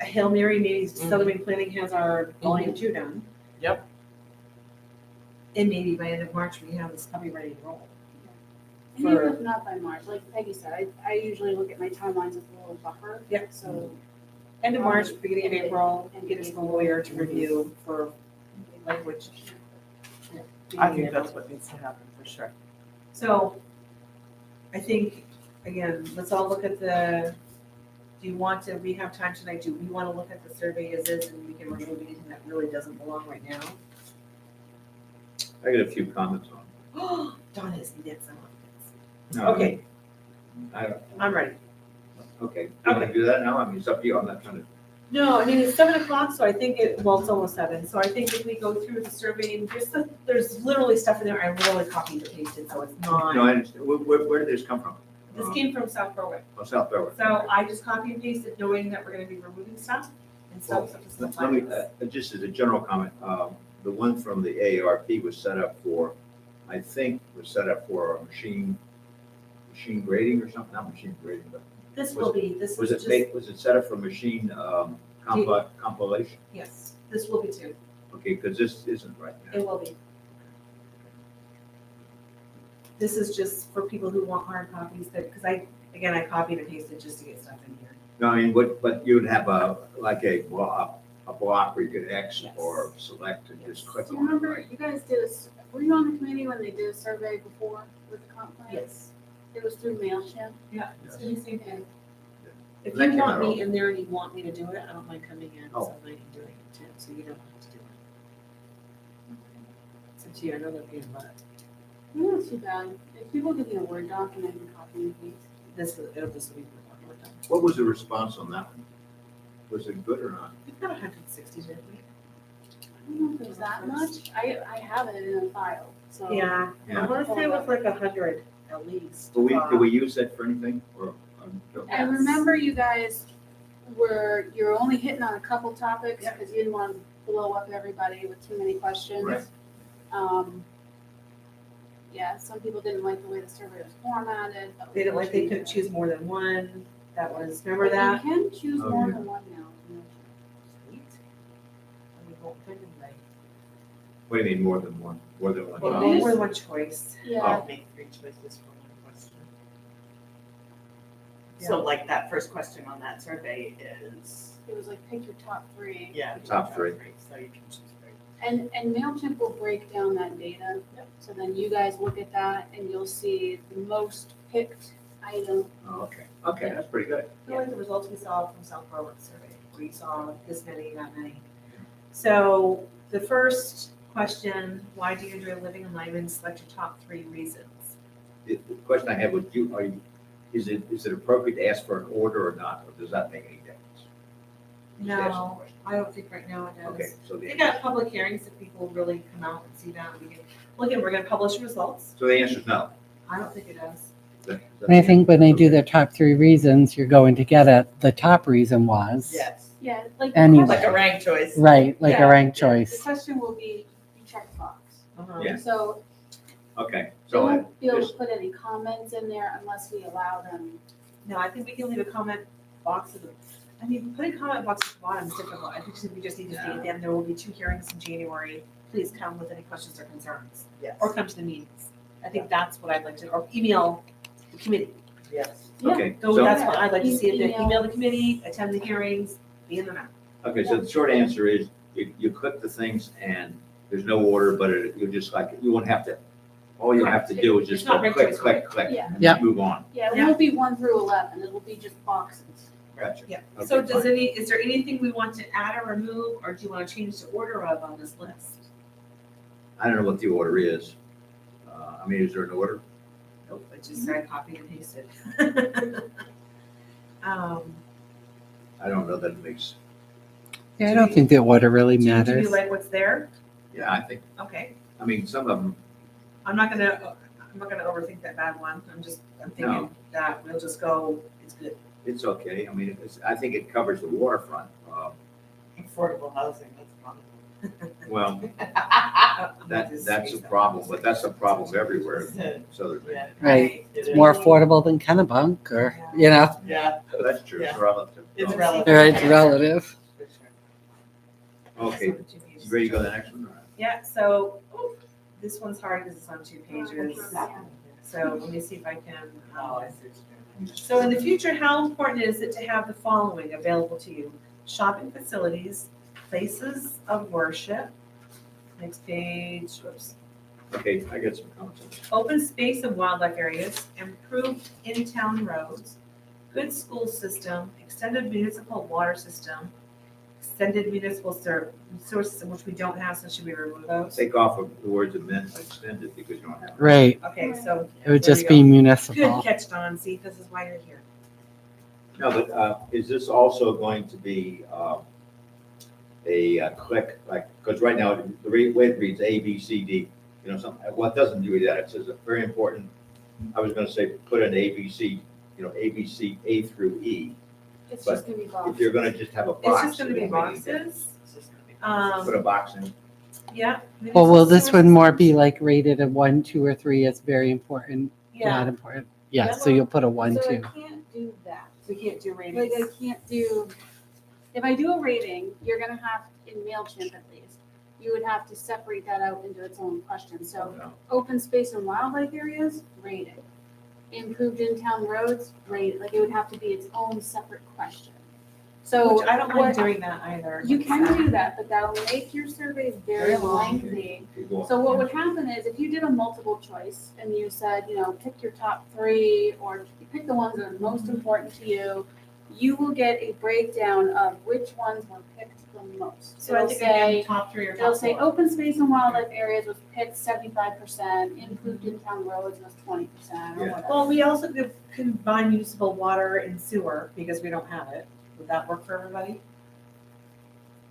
A Hail Mary, maybe Southern Maine Planning has our volume 2 done. Yep. And maybe by end of March, we have this puppy ready to roll. And even if not by March, like Peggy said, I usually look at my timelines as a little buffer. Yep. So, End of March, beginning of April, and get us a lawyer to review for language. I think that's what needs to happen for sure. So, I think, again, let's all look at the, we have time tonight, do we want to look at the survey as is and we can remove anything that really doesn't belong right now? I got a few comments on Oh, Donna's next on it. this. No, Okay, I don't, I'm ready. okay, you wanna do that now? I mean, it's up to you, I'm not trying to. No, I mean, it's 7:00, so I think it's almost 7, so I think if we go through the survey, and there's literally stuff in there, I literally copied and pasted, so it's No, I not. understand, where did this come from? This came from South Berwick, Oh, South Berwick. so I just copy and pasted knowing that we're gonna be removing stuff, and Well, stuff is Let me, just as a general comment, the one from the AARP was set up for, I think, was set up for a machine grading or something, not machine grading, but This will be, this was is it, just, was it set up for machine, compilation? yes, this will be too, Okay, because this isn't right now. it will be. This is just for people who want hard copies, because I copied and pasted just to get stuff in here. No, I mean, but you would have like a block where you could X Yes. or select and just click do you on it, remember, right? you guys did were you on the committee when they did a survey before with the comp plan? Yes. It was through MailChimp. Yeah, it's gonna be the same thing. If That you came want out me okay. in there and you want me to do it, I don't mind coming in, Oh. so I mind doing it too, so you don't have to do it. It's up to you, I know they're being, but No, it's too bad. If people give me a Word doc and I can copy and paste. this will be more done. What was the response on that one? Was it good or not? We've got 160, didn't we? I don't know if it was that much. I have it in a file, so. Yeah, Yeah. I wanna say it was like 100 at least. Did we use that for anything or? I remember you guys you're only hitting on a couple topics Yep. because you didn't want to blow up everybody with too many questions. Right. Yeah, some people didn't like the way the survey was formatted. but we They didn't like, they changed couldn't it. choose more than one, that was, remember But that? You can choose Oh, more yeah. than one now. Sweet. And we won't pick anybody. What do you mean, more than one? More than one? Well, Well, more than one choice. Yeah, Make 3 choices for one question. So like that first question on that survey is, it was like pick your top three. yeah. Top 3. So you can choose 3. And MailChimp will break down that data. So then you guys look at that and you'll see the most picked item. Oh, okay, okay, that's pretty good. I feel like the results we saw from South Berwick survey, we saw this many, that many. So the first question, why do you enjoy living in Lyman? Select your top 3 reasons. The question I had was, is it appropriate to ask for an order or not, or does that make any difference? Just ask the No, question. I don't think right now it does. Okay, so They the, got public hearings if people really come out and see that. We can, well, again, we're gonna publish results. so the answer is no. I don't think it does. And I think when they do their top 3 reasons, you're going to get at the top reason was. Yes. Yeah, like. Anyway. Like a rank choice. Right, like Yeah. a ranked The choice. question will be, you check the box. Yeah. So Okay, they so won't be able just- to put any comments in there unless we allow them. No, I think we can leave a comment box at the, I mean, putting comment box at the bottom is difficult. I think we just need to say, then there will be 2 hearings in January. Please come with any questions or concerns, Yes. or come to the meetings. I think that's what I'd like to, or email the committee. Yes. okay, So so, that's what I'd like to see, if they Email. email the committee, attend the hearings, be in the know. okay, so the short answer is, you click the things and there's no order, but you just like, you won't have to, all you have to do is just It's not go ranked click, choice, click, right? click, Yeah. and Yeah. move on. Yeah, it Yeah. won't be 1 through 11, it'll be just boxes. Gotcha. Yeah. Okay, So does fine. is there anything we want to add or remove, or do you want to change the order of on this list? I don't know what the order is. I mean, is there an order? Nope, I just said copy and pasted. I don't know that it makes, Yeah, I don't think the order really Do you matters. like what's there? yeah, I think, Okay, I mean, some of them, I'm not gonna overthink that bad one, I'm thinking No. that we'll just go, it's good. it's okay. I mean, I think it covers the waterfront. Affordable housing, that's wonderful. Well, that's a problem, but that's a problem everywhere in Southern Maine. Yeah. Right. It It's is. more affordable than Kennebunk or, you know, Yeah, That's true, it's Yeah. relative. it's Oh, relative. right, it's relative. For sure. Okay, you ready to go to the next one? Yeah, so, this one's hard because it's on 2 pages, so let me see if I can. Oh, I see what you're doing. So in the future, how important is it to have the following available to you? Shopping facilities, places of worship. Next page, whoops. Okay, I got some comments. Open space and wildlife areas, improved in-town roads, good school system, extended municipal water system, extended municipal sewer system, which we don't have, so should we remove those? Take off of the words amend, extended, because you don't have. Right. Okay, so. It would there just we be go. municipal. Good catch, Don, see, this is why you're here. No, but is this also going to be a click, like, because right now, way it reads A, B, C, D, you know, what doesn't do that, it says a very important, I was gonna say, put an A, B, C, you know, A, B, C, A through E. It's But just gonna be If boxes. you're gonna just have a It's box. just gonna be it won't make any boxes, It's just gonna be- Put a um, box in. yeah. Well, will municipal this sewer one more systems. be like rated a 1, 2, or 3 as very important, Yeah, not important? Yeah, Yeah. so you'll put a 1, So I 2. can't do that. we can't do Like, ratings. I can't do, if I do a rating, you're gonna have, in MailChimp at least, you would have to separate that out into its own question. So No. open space and wildlife areas, rated. Improved in-town roads, rated. Like, it would have to be its own separate question. So Which I don't like what- doing that either. You can do that, but that'll make your surveys very Very long. lengthy. Keep going. So what would happen is if you did a multiple choice and you said, you know, pick your top 3 or you pick the ones that are most important to you, you will get a breakdown of which ones were picked the most. So I It'll think say, again, top 3 or it'll top say 4. open space and wildlife areas was picked 75%, improved in-town roads was 20% or Yeah. whatever. Well, we also could combine municipal water and sewer because we don't have it. Would that work for everybody?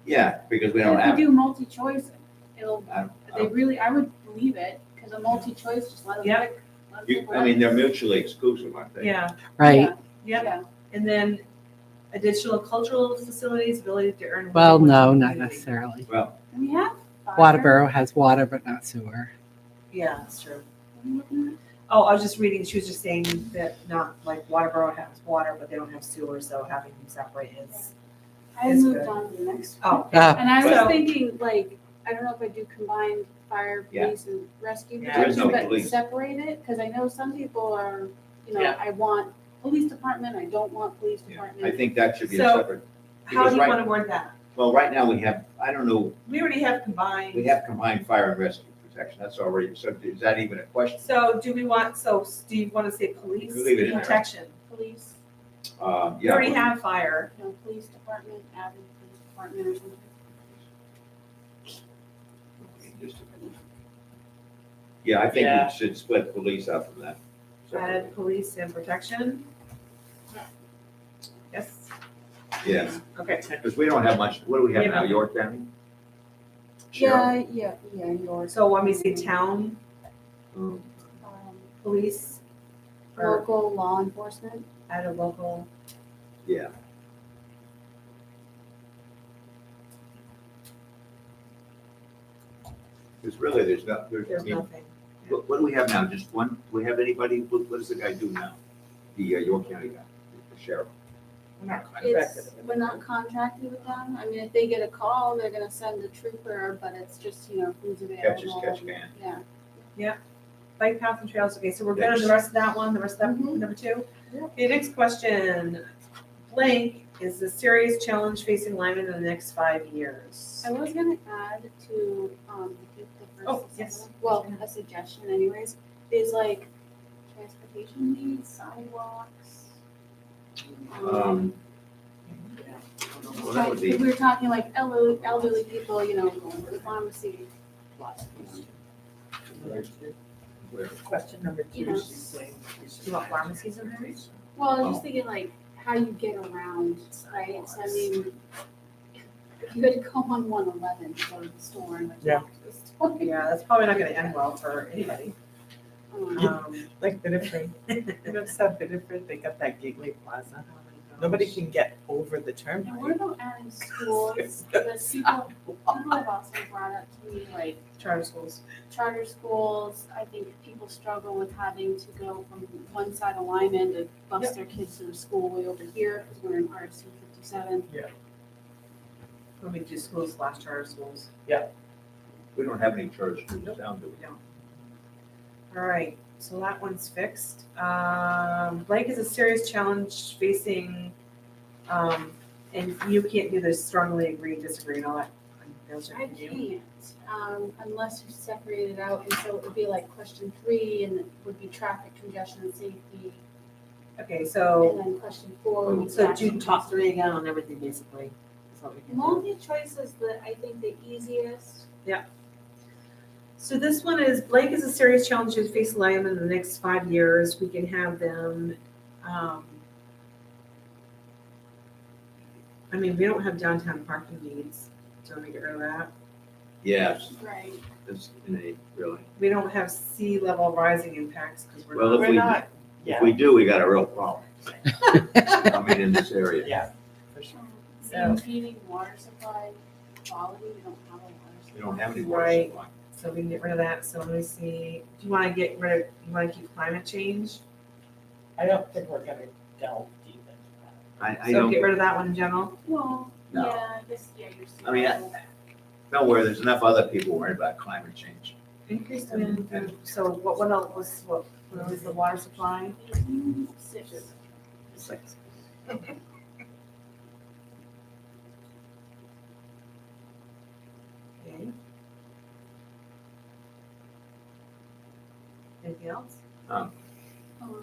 Yeah, because we don't If have. you do multi-choice, it'll, I they really, I would believe it, because a multi-choice, just let them Yeah. pick. let them pick I mean, they're mutually exclusive, aren't they? Yeah, Right. yep. Yeah. And then additional cultural facilities, ability to earn. Well, living no, wage in not community. necessarily. Well, We have fire. Waterboro has water, but not sewer. Yeah, that's true. What are you looking at? Oh, I was just reading, she was just saying that not, like Waterboro has water, but they don't have sewer, so having them separate is, I It's moved good. on to the next. oh. And I So- was thinking, like, I don't know if I do combined fire, Yeah. police, and rescue Yeah. There is no protection, but police. separate it, because I know some people are, you know, Yeah. I want police department, I don't want police yeah, department. I think that should be a So- separate, How do Because you right- want to word that? well, right now we have, I don't know, We already have combined. we have combined fire and rescue protection, that's already, so is that even a question? So do we want, so do you want to say police You leave it in there. protection? Police, We Yeah. already have fire. you know, police department, add in police department or something. Yeah, I think Yeah. we should split police out from that. Add police and protection. Yes, Yeah, okay. because we don't have much, what do we have now, Yeah. York County? Sheriff? Yeah, yours. So want me to say town, Um, police, or Local law enforcement. add a local, Yeah, because really, there's not, I there's mean, nothing. what do we have now, just one, do we have anybody, what does the guy do now? The York County guy, the sheriff? We're not contracted. We're not contracted with them. I mean, if they get a call, they're gonna send a trooper, but it's just, you know, who's available. Catch as catch can. Yeah. Bike path and trails, okay, so we're good on the rest of that one, the rest of that, Mhm. number 2? Yeah. Okay, next question. Blank is the serious challenge facing Lyman in the next 5 years. I was gonna add to, I think the first. Oh, yes. Well, a suggestion anyways, is like transportation needs, sidewalks. Um, Well, that would be, We were talking like elderly people, you know, going to the pharmacy. Question number You two, know. she's saying. we should- You want pharmacies in there? Well, I was just thinking like how you get around, right? So I mean, if you had to go on 111 to go to the store and like Yeah. walk to the store. Yeah, that's probably not gonna end well for anybody. Like Biddeford, you know, South Biddeford, they got that Gateway Plaza. Nobody can get over the And turnpike. what about adding schools? Because people have also brought up to me like Charter schools. charter schools. I think people struggle with having to go from one side of Lyman to bus their kids to the school way over here because we're in RC 57. When we do schools slash charter schools. we don't have any charter schools in town, do we? All right, so that one's fixed. Blank is a serious challenge facing, and you can't do this strongly agree, disagree, and all that. Those are I for you. can't, unless you separate it out, and so it would be like question 3, and it would be traffic congestion and safety, Okay, and so, then question 4 would be. so tax do and top 3 again on everything, basically. Is what we can do. Multi-choice is I think the easiest. So this one is, blank is a serious challenge to face Lyman in the next 5 years. We can have them, I mean, we don't have downtown parking needs, so we get rid of that. Yes, Right. it's in a, really. We don't have sea level rising impacts because we're Well, not. if We're we, not, if yeah, we do, we got a real problem. I mean, in this area. yeah, for sure. So- Maintaining water supply quality, we don't have a water supply. We don't have any water Right. supply. So we can get rid of that. So let me see, do you want to get rid of, you want to keep climate change? I don't think we're gonna delve deep into that. I So don't, get rid of that one in general? Well, No. yeah, I guess, yeah, you're. I mean, don't worry, there's enough other people worried about climate change. Increased wind, so what else was, what was the water supply? 6. 6. Okay. Anything else?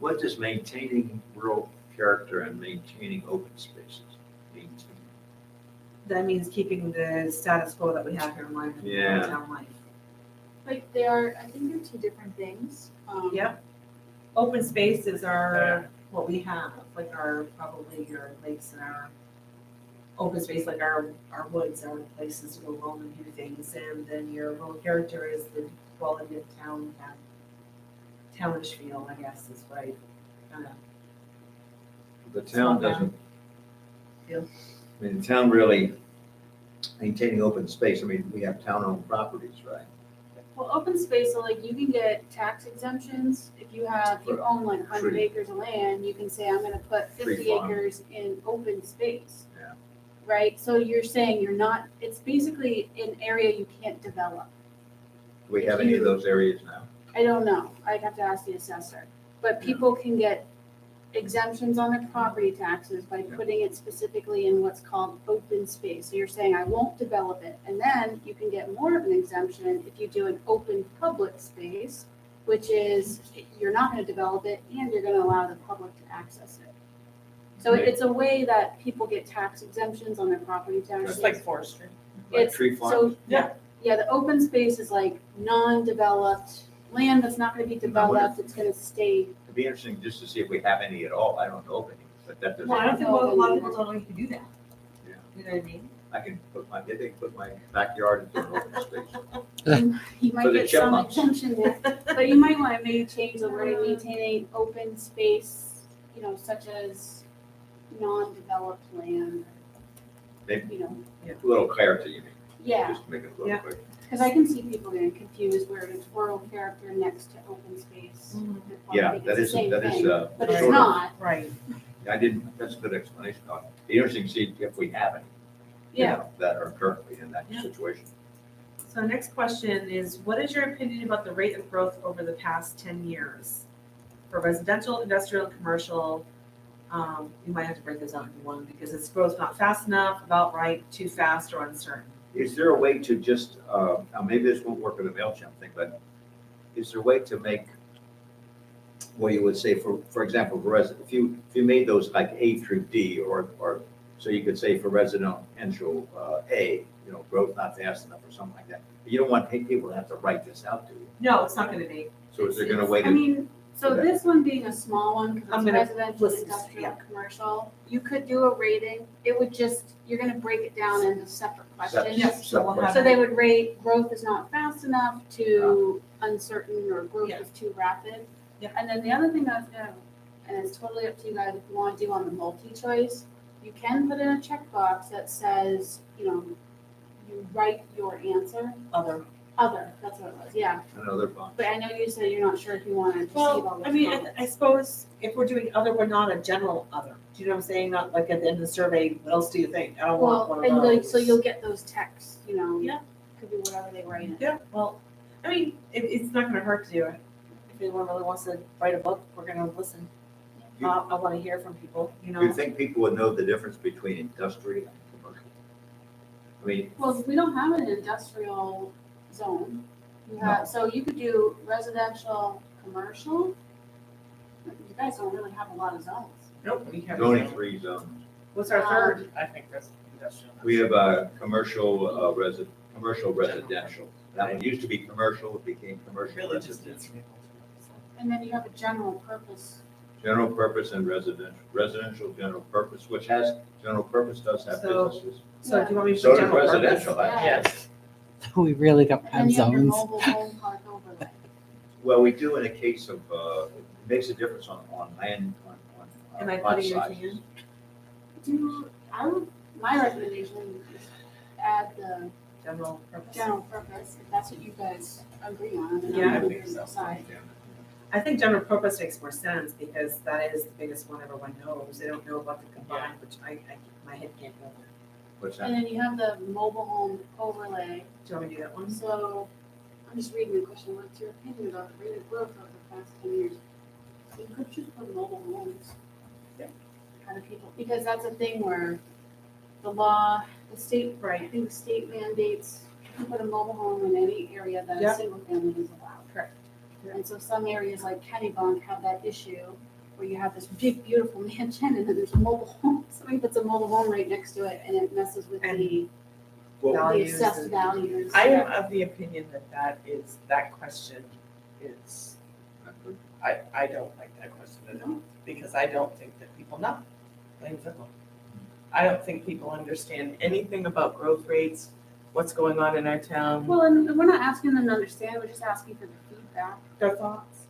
What does maintaining rural character and maintaining open spaces mean to you? That means keeping the status quo that we have here in Lyman. Yeah. Town life. Like they are, I think they're 2 different things. Yep. Open spaces are what we have, like our, probably your lakes and our open space, like our woods are places to go roam and do things. And then your rural character is the quality of town, that townish feel, I guess, is what I kind of. The town Slow down. doesn't. Yeah. I mean, the town really maintaining open space, I mean, we have town-owned properties, right? Well, open space, so like you can get tax exemptions if you own like 100 Tree. acres of land, you can say, I'm gonna put 50 Tree farm. acres in open space. Yeah. Right, so you're saying you're not, it's basically an area you can't develop. Do we have any of those areas now? I don't know, I'd have to ask the assessor, but people can get exemptions on their property taxes by putting it specifically in what's called open space. So you're saying, I won't develop it, and then you can get more of an exemption if you do an open public space, which is, you're not gonna develop it, and you're gonna allow the public to access it. So Right. it's a way that people get tax exemptions on their property taxes. Just like forestry. Like It's- tree farms? Yeah. Yeah, the open space is like non-developed, land that's not gonna be developed, it's gonna stay. It'd be interesting just to see if we have any at all. I don't know of any, but that doesn't. Well, I don't think a lot of people don't know you can do that. Yeah. You know what I mean? I can they can put my backyard into an open space. You For might the get some chipmunks. exemption there, but you might wanna maybe change the wording, maintaining open space, you know, such as non-developed land, Maybe you know, a little clarity, you mean, yeah, just to make it a Yeah. little quick. cause I can see people getting confused where it's rural character next to open space. Mhm. They probably Yeah, think that it's the is, same that is, thing, But it's sort of- not, Right. I didn't, that's a good explanation. It'd be interesting to see if we have any. you yeah. know, That are currently in that Yeah. situation. So next question is, what is your opinion about the rate of growth over the past 10 years? For residential, industrial, and commercial, you might have to break this out into one because it's growth not fast enough, about right, too fast, or uncertain. Is there a way to just, now maybe this won't work with the MailChimp thing, but is there a way to make, what you would say, for example, if you made those like A through D or So you could say for residential, A, growth not fast enough or something like that. But you don't want people to have to write this out to you. No, it's not gonna be. So if they're gonna wait, I mean, so Okay. this one being a small one, I'm because it's gonna residential, listen, industrial, yeah. commercial, you could do a rating. It would just, you're gonna break it down into separate questions. Yes, so we'll have So they would rate growth is not fast enough to uncertain, or growth Yeah. is too rapid. Yeah. And then the other thing I was gonna, and it's totally up to you guys if you wanna do on the multi-choice, you can put in a checkbox that says, you write your answer, Other. that's what it was, yeah. another box. But I know you said you're not sure if you wanna receive all Well, those I mean, comments. I suppose if we're doing other, we're not a general other. Do you know what I'm saying? Not like at the end of the survey, what else do you think? I don't want one Well, of and those. like, so you'll get those texts, Yeah. could be whatever they write in. Yeah, well, I mean, it's not gonna hurt to do it. If anyone really wants to write a book, we're gonna listen. You- I wanna hear from people, Do you think people would know the difference between industrial and commercial? I mean, Well, we don't have an industrial zone. You have, so you could do residential, commercial. You guys don't really have a lot of zones. Nope, we have. there's only 3 zones. What's our third? I think that's industrial. We have commercial residential. That one used to be commercial, it became commercial Really just needs residential. to be. And then you have a general purpose. General purpose and residential general purpose, which has, general purpose does have So- businesses. So do you want me to So put does general purpose? residential, that- Yes. We really don't And have then you have your zones. mobile home park overlay. Well, we do in a case of, it makes a difference on land, Am I on lot putting your size. Do, my recommendation is add the General purpose. general purpose, if that's what you guys agree on, and Yeah, I then we think can so. decide. I think general purpose makes more sense because that is the biggest one everyone knows. They don't know about the combined, which my head can't go there. What's And that? then you have the mobile home overlay. Do you want me to do that one? So I'm just reading the question, what's your opinion about the rate of growth over the past 10 years? You could just put mobile homes. Yeah. Kind of people, because that's a thing where the law, the state, I Right. think the state mandates you can put a mobile home in any area that Yeah. a single family is allowed. Correct. Yeah. And so some areas like Kennebunk have that issue where you have this big, beautiful mansion and then there's a mobile home. Somebody puts a mobile home right next to it and it messes with And the Well, values assessed and- values. I am of the opinion that question is, I don't like that question at all, because I don't think that people know, plain and simple. I don't think people understand anything about growth rates, what's going on in our town, Well, and we're not asking them to understand, we're just asking for the feedback. their thoughts.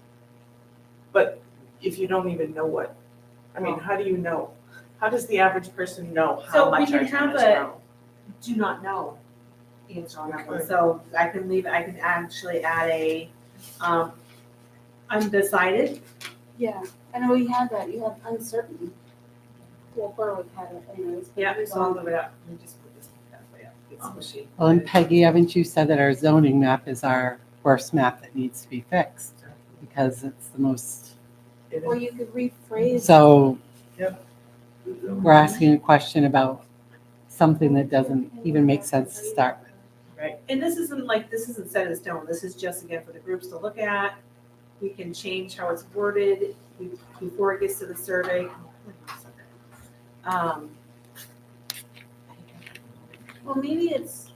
But if you don't even know what, I mean, how do you know? How does the average person know So how we much our can town have is a- growing? Do not know answer on that one. Okay. So I can actually add a, undecided. Yeah, I know you had that, you have uncertain. Well, Berwick had it anyways. but Yeah, we so I'll don't. leave it up. Let me just put this halfway up. It's squishy. Well, and Peggy, haven't you said that our zoning map is our worst map that needs to be fixed? Because it's the most, It Or is- you could rephrase. so we're asking a question about something that doesn't even make sense to start with. Right, and this isn't set in stone, this is just again for the groups to look at. We can change how it's worded before it gets to the survey. Well, maybe it's,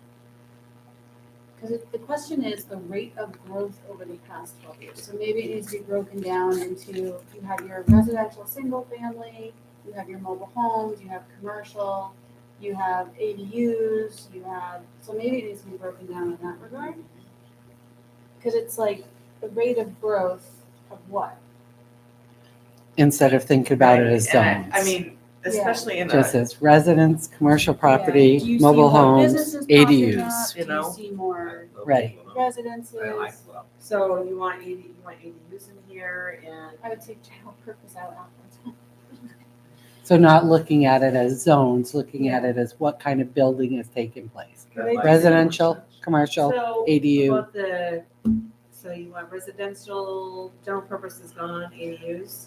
because the question is the rate of growth over the past 12 years. So maybe it needs to be broken down into, you have your residential single family, you have your mobile homes, you have commercial, you have ADUs, so maybe it needs to be broken down in that regard. Because it's like the rate of growth of what? Instead of thinking about it Right, as and zones. I mean, especially in Just a, as residents, commercial Do property, you see mobile more homes, businesses popping ADUs. up? you Do you know? see more Right. residences? So you want ADUs in here and, I would take general purpose out afterwards. So not looking at it as zones, looking at it as what kind of building is taking place. Residential, commercial, so ADU. about so you want residential, general purpose is gone, ADUs?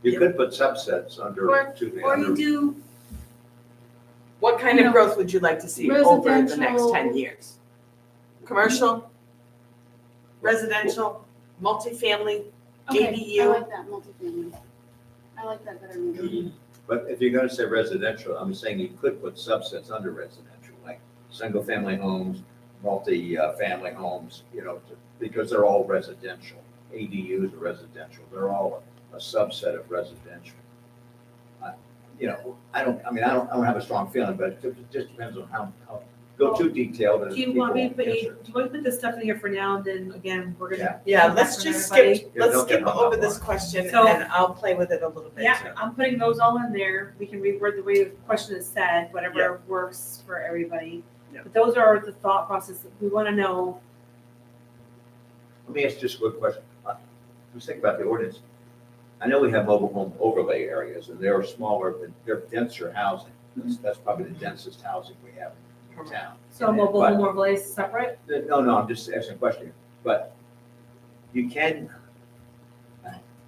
You could put subsets under, Or you do, what kind You of know, growth would you like to see over the next residential- 10 years? Commercial, residential, multifamily, okay, I ADU. like that multifamily. I like that better. Maybe. But if you're gonna say residential, I'm saying you could put subsets under residential, like single-family homes, multi-family homes, because they're all residential. ADUs are residential, they're all a subset of residential. I don't have a strong feeling, but it just depends on how go too detailed. and Do you people want me to won't put, answer. do you want to put this stuff in here for now, and then again, we're gonna. Yeah, come let's back from just everybody? skip, Yeah, let's don't get skip hung over up this on it. question So- and I'll play with it a little bit. Yeah, I'm putting those all in there. We can reword the way the question is said, whatever works for everybody. Yeah. But those are the thought process that we want to know. Let me ask just a quick question. Just think about the ordinance. I know we have mobile home overlay areas, and they're smaller, but they're denser housing. That's probably the densest housing we have in town. So mobile But- home overlays separate. No, I'm just asking a question. But you can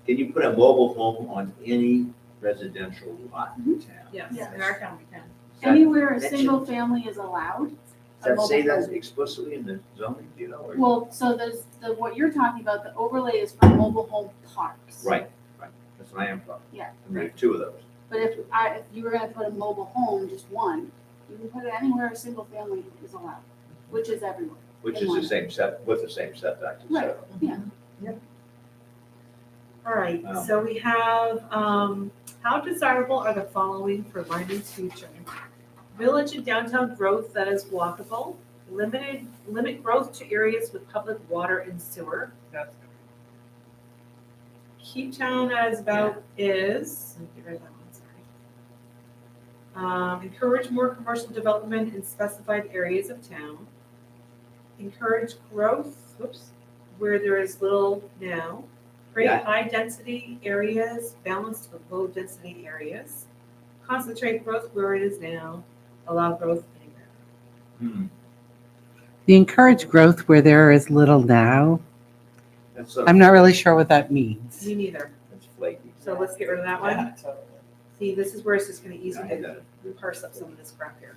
you put a mobile home on any residential lot in town? Yes, Yes. in our town we can. Does that Anywhere a mention- single family is allowed. Does that say mobile that home. explicitly in the zoning, do you know? or- Well, so there's what you're talking about, the overlay is for mobile home parks. Right. That's what I am talking. Yeah. And there are two of those. But if you were gonna put a mobile home, just one, you can put it anywhere a single family is allowed, which is everywhere. Which is the same set, with the same setbacks, et Right, cetera. yeah. All right, Wow. so we have, how desirable are the following for Lyman's future? Village and downtown growth that is walkable, limit growth to areas with public water and sewer. Keep town as about is, let me get rid of that one, sorry. Encourage more commercial development in specified areas of town. Encourage growth, where there is little now. Create Yeah. high-density areas balanced with low-density areas. Concentrate growth where it is now. Allow growth anywhere. Hmm. The encourage growth where there is little now. That's so. I'm not really sure what that means. Me neither. That's flaky. So let's get rid of that one. Yeah, totally. See, this is where it's just gonna easy I hate to that. parse up some of this crap here.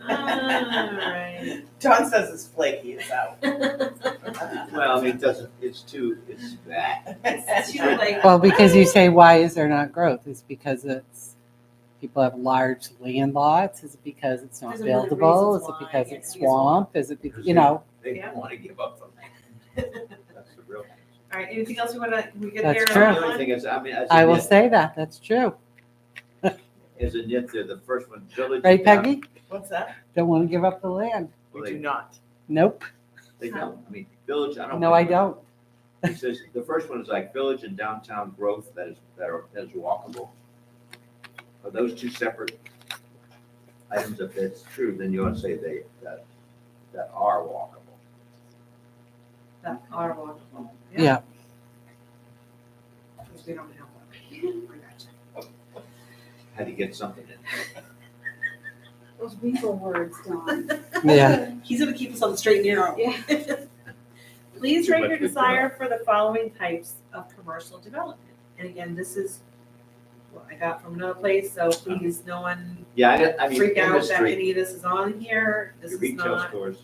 Alright. John says it's flaky, it's out. Well, I mean, it's that. It's too late. Well, because you say, why is there not growth? Is it because people have large land lots? Is it because it's not There's a million buildable? Is reasons it why. because Yeah, it's I think it's swamp? Is it, because you know, They Yeah. don't want to give up the land. That's the real. Alright, anything else we get That's there? true. The only thing is, I mean, as I a will nit, say that, that's true. there, the first one, village. Right, and town- Peggy? What's that? Don't want to give up the land. Well, We do they, not. Nope. they don't, I mean, village, I don't. No, I think- don't. It says, the first one is like village and downtown growth that is walkable. Are those two separate items? If that's true, then you ought to say that are walkable. That are walkable. Yeah. Because we don't have one. I gotcha. Had to get something in. Those weasel words, Don. Yeah. He's gonna keep us on the straight and narrow. Yeah. Please Too rate much your good desire for the following types of commercial development. And again, this is what I got from another place, so please, no one Yeah, I mean, freak out that industry, any of this is on here. This your is retail not. stores.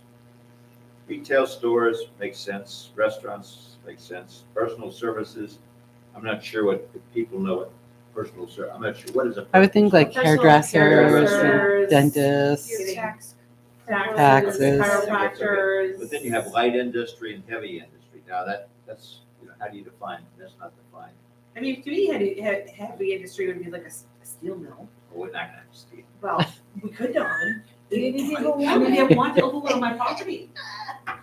Retail stores makes sense, restaurants make sense, personal services, I'm not sure what, if people know what personal I'm not sure, what is a? I would think like Professional hairdressers, hairdressers, dentists. Your tax. Taxes, Taxes. chiropractors. But then you have light industry and heavy industry, now that's, how do you define, that's not defined, I mean, to me, heavy industry would be like a steel mill. we're not gonna have to see. Well, we could, Don. Maybe people I mean, want they it. want to overload my property. I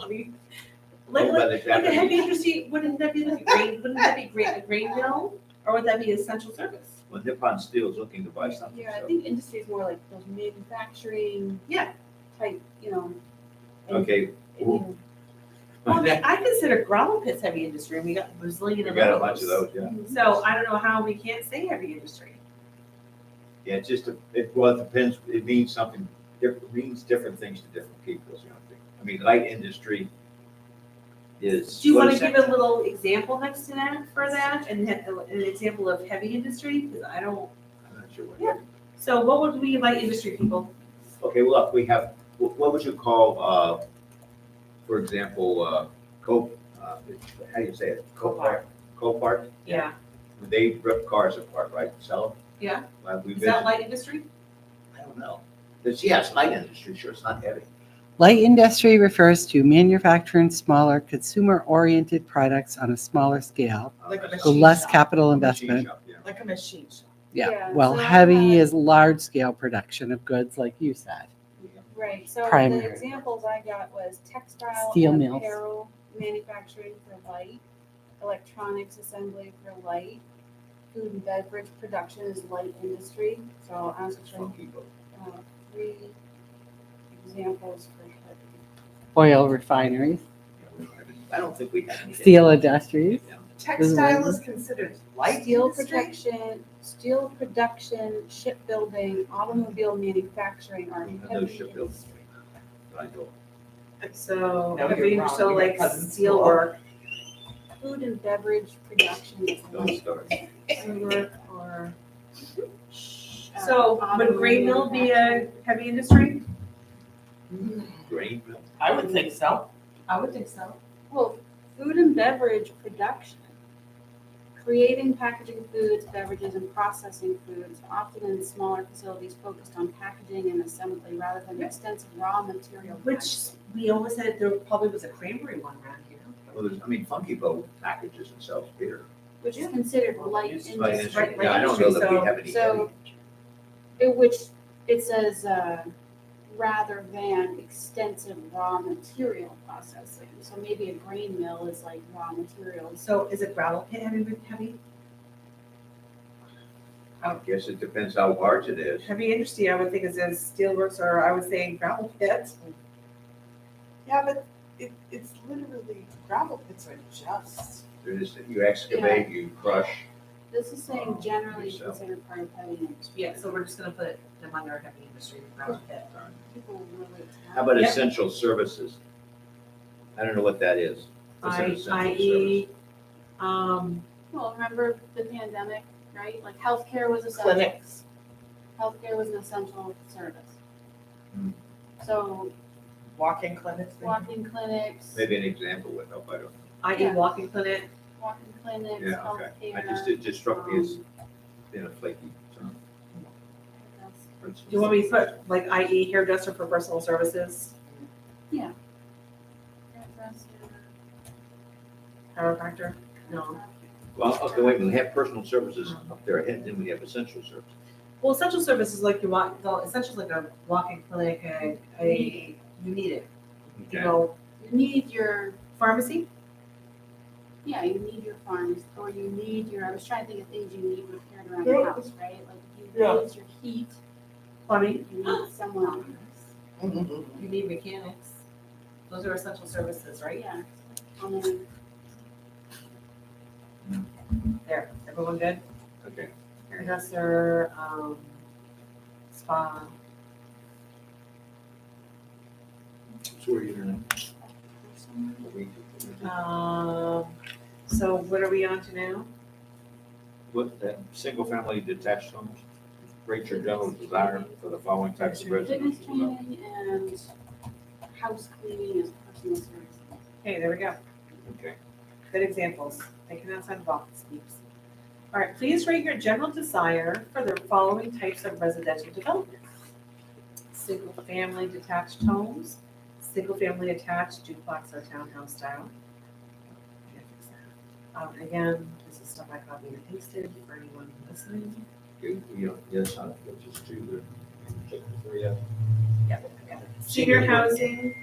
mean, Like, Oh, like, but like that a would heavy be- industry, wouldn't that be like a grain, wouldn't that be a grain mill? Or would that be essential service? Well, Nippon Steel is looking to buy something, Yeah, I so, think industry is more like those manufacturing. Yeah. Type, and- okay. and, you Well, I consider gravel pits heavy industry, and we got a zillion We of got a bunch of those. those, yeah. So I don't know how we can't say heavy industry. Yeah, it's just, it depends, it means something, it means different things to different people, is the only thing. I mean, light industry is. Do you what want is to give that? a little example next to that for that, and an example of heavy industry? Because I don't, I'm not sure what. Yeah. so what would we like industry people? Okay, well, look, we have, what would you call, for example, how do you say it? Copart. Copart? Yeah, They rip cars apart, right, sell them? Yeah. Well, we Is that visited, light industry? I don't know. It's, yeah, it's light industry, sure, it's not heavy. Light industry refers to manufacturing smaller consumer-oriented products on a smaller scale Like a that's- with machine less shop. capital Machine investment. shop, yeah. Like a machine shop. Yeah, Yeah, well, so I heavy had- is large-scale production of goods, like you said. Right, so Primary. the examples I got was textile Steel and mills. apparel manufacturing for light, electronics assembly for light, food and beverage production is light industry. So I was showing Funky boat. 3 examples for heavy. Oil refineries, Yeah, we don't have any- I don't think we have any. steel industries. Yeah. Textile is considered light Steel industry? production, shipbuilding, automobile manufacturing are I know heavy shipbuilding. industry. But I know. So, No, heavy, you're wrong. so You got like cousins. steel work, Food and beverage production is Don't light. start. steel work, or. So would grain mill be a heavy industry? Grain mill? I would think so. I would think so. Well, food and beverage production, creating, packaging foods, beverages, and processing foods, often in smaller facilities focused on packaging and assembly rather than extensive raw material. Which we always said there probably was a cranberry one around here. Well, there's, I mean, Funky Boat packages and sells beer. Which is considered light It's industry. light industry. Right, Yeah, I don't know that we have any So- heavy. Which it says, rather than extensive raw material processing. So maybe a grain mill is like raw materials. So is a gravel pit heavy? I guess it depends how large it is. Heavy industry, I would think is steelworks, or I would say gravel pits. Yeah, but it's literally gravel pits are just. There's, you excavate, you crush. This is saying generally Yourself. considered part of heavy industry. Yeah, so we're just gonna put them under heavy industry, gravel pit. People relate to How about Yeah. essential services? I don't know what that is. What's an essential I.e., Well, remember the pandemic, right? Like healthcare was essential. Clinics. Healthcare was an essential service. Hmm. So Walk-in clinics. maybe? walk-in clinics, Maybe an example would help, I don't know. i.e. Yeah. walking clinic, walk-in clinics, Yeah, okay. I healthcare. just, it just struck me as, flaky. So, do you want me to put like i.e. hairdresser for personal services, chiropractor? No. Well, okay, wait, we have personal services up there ahead, then we have essential services. Well, essential services like you want, the essentials like a walking clinic, you need it. You Okay. know, You need your, pharmacy, yeah, you need your farms, or you need your, I was trying to think of things you need repaired around Yeah. your house, right? Like if you Yeah. lose your heat, plumbing, you need someone. you need mechanics. Those are essential services, right? Yeah. Plumbing. There, everyone good? Okay. Hairdresser, spa, So where are you gonna? so what are we on to now? What, that, single-family detached homes, rate your general desire for the following types of Fitness residents. training and house cleaning is personal service. Okay, there we go. Okay. Good examples. Thinking outside the box, peeps. All right, please rate your general desire for the following types of residential development. Single-family detached homes, single-family attached duplex or townhouse style. Again, this is stuff I copied and pasted for anyone listening. Yes, just to check the three out. Senior housing,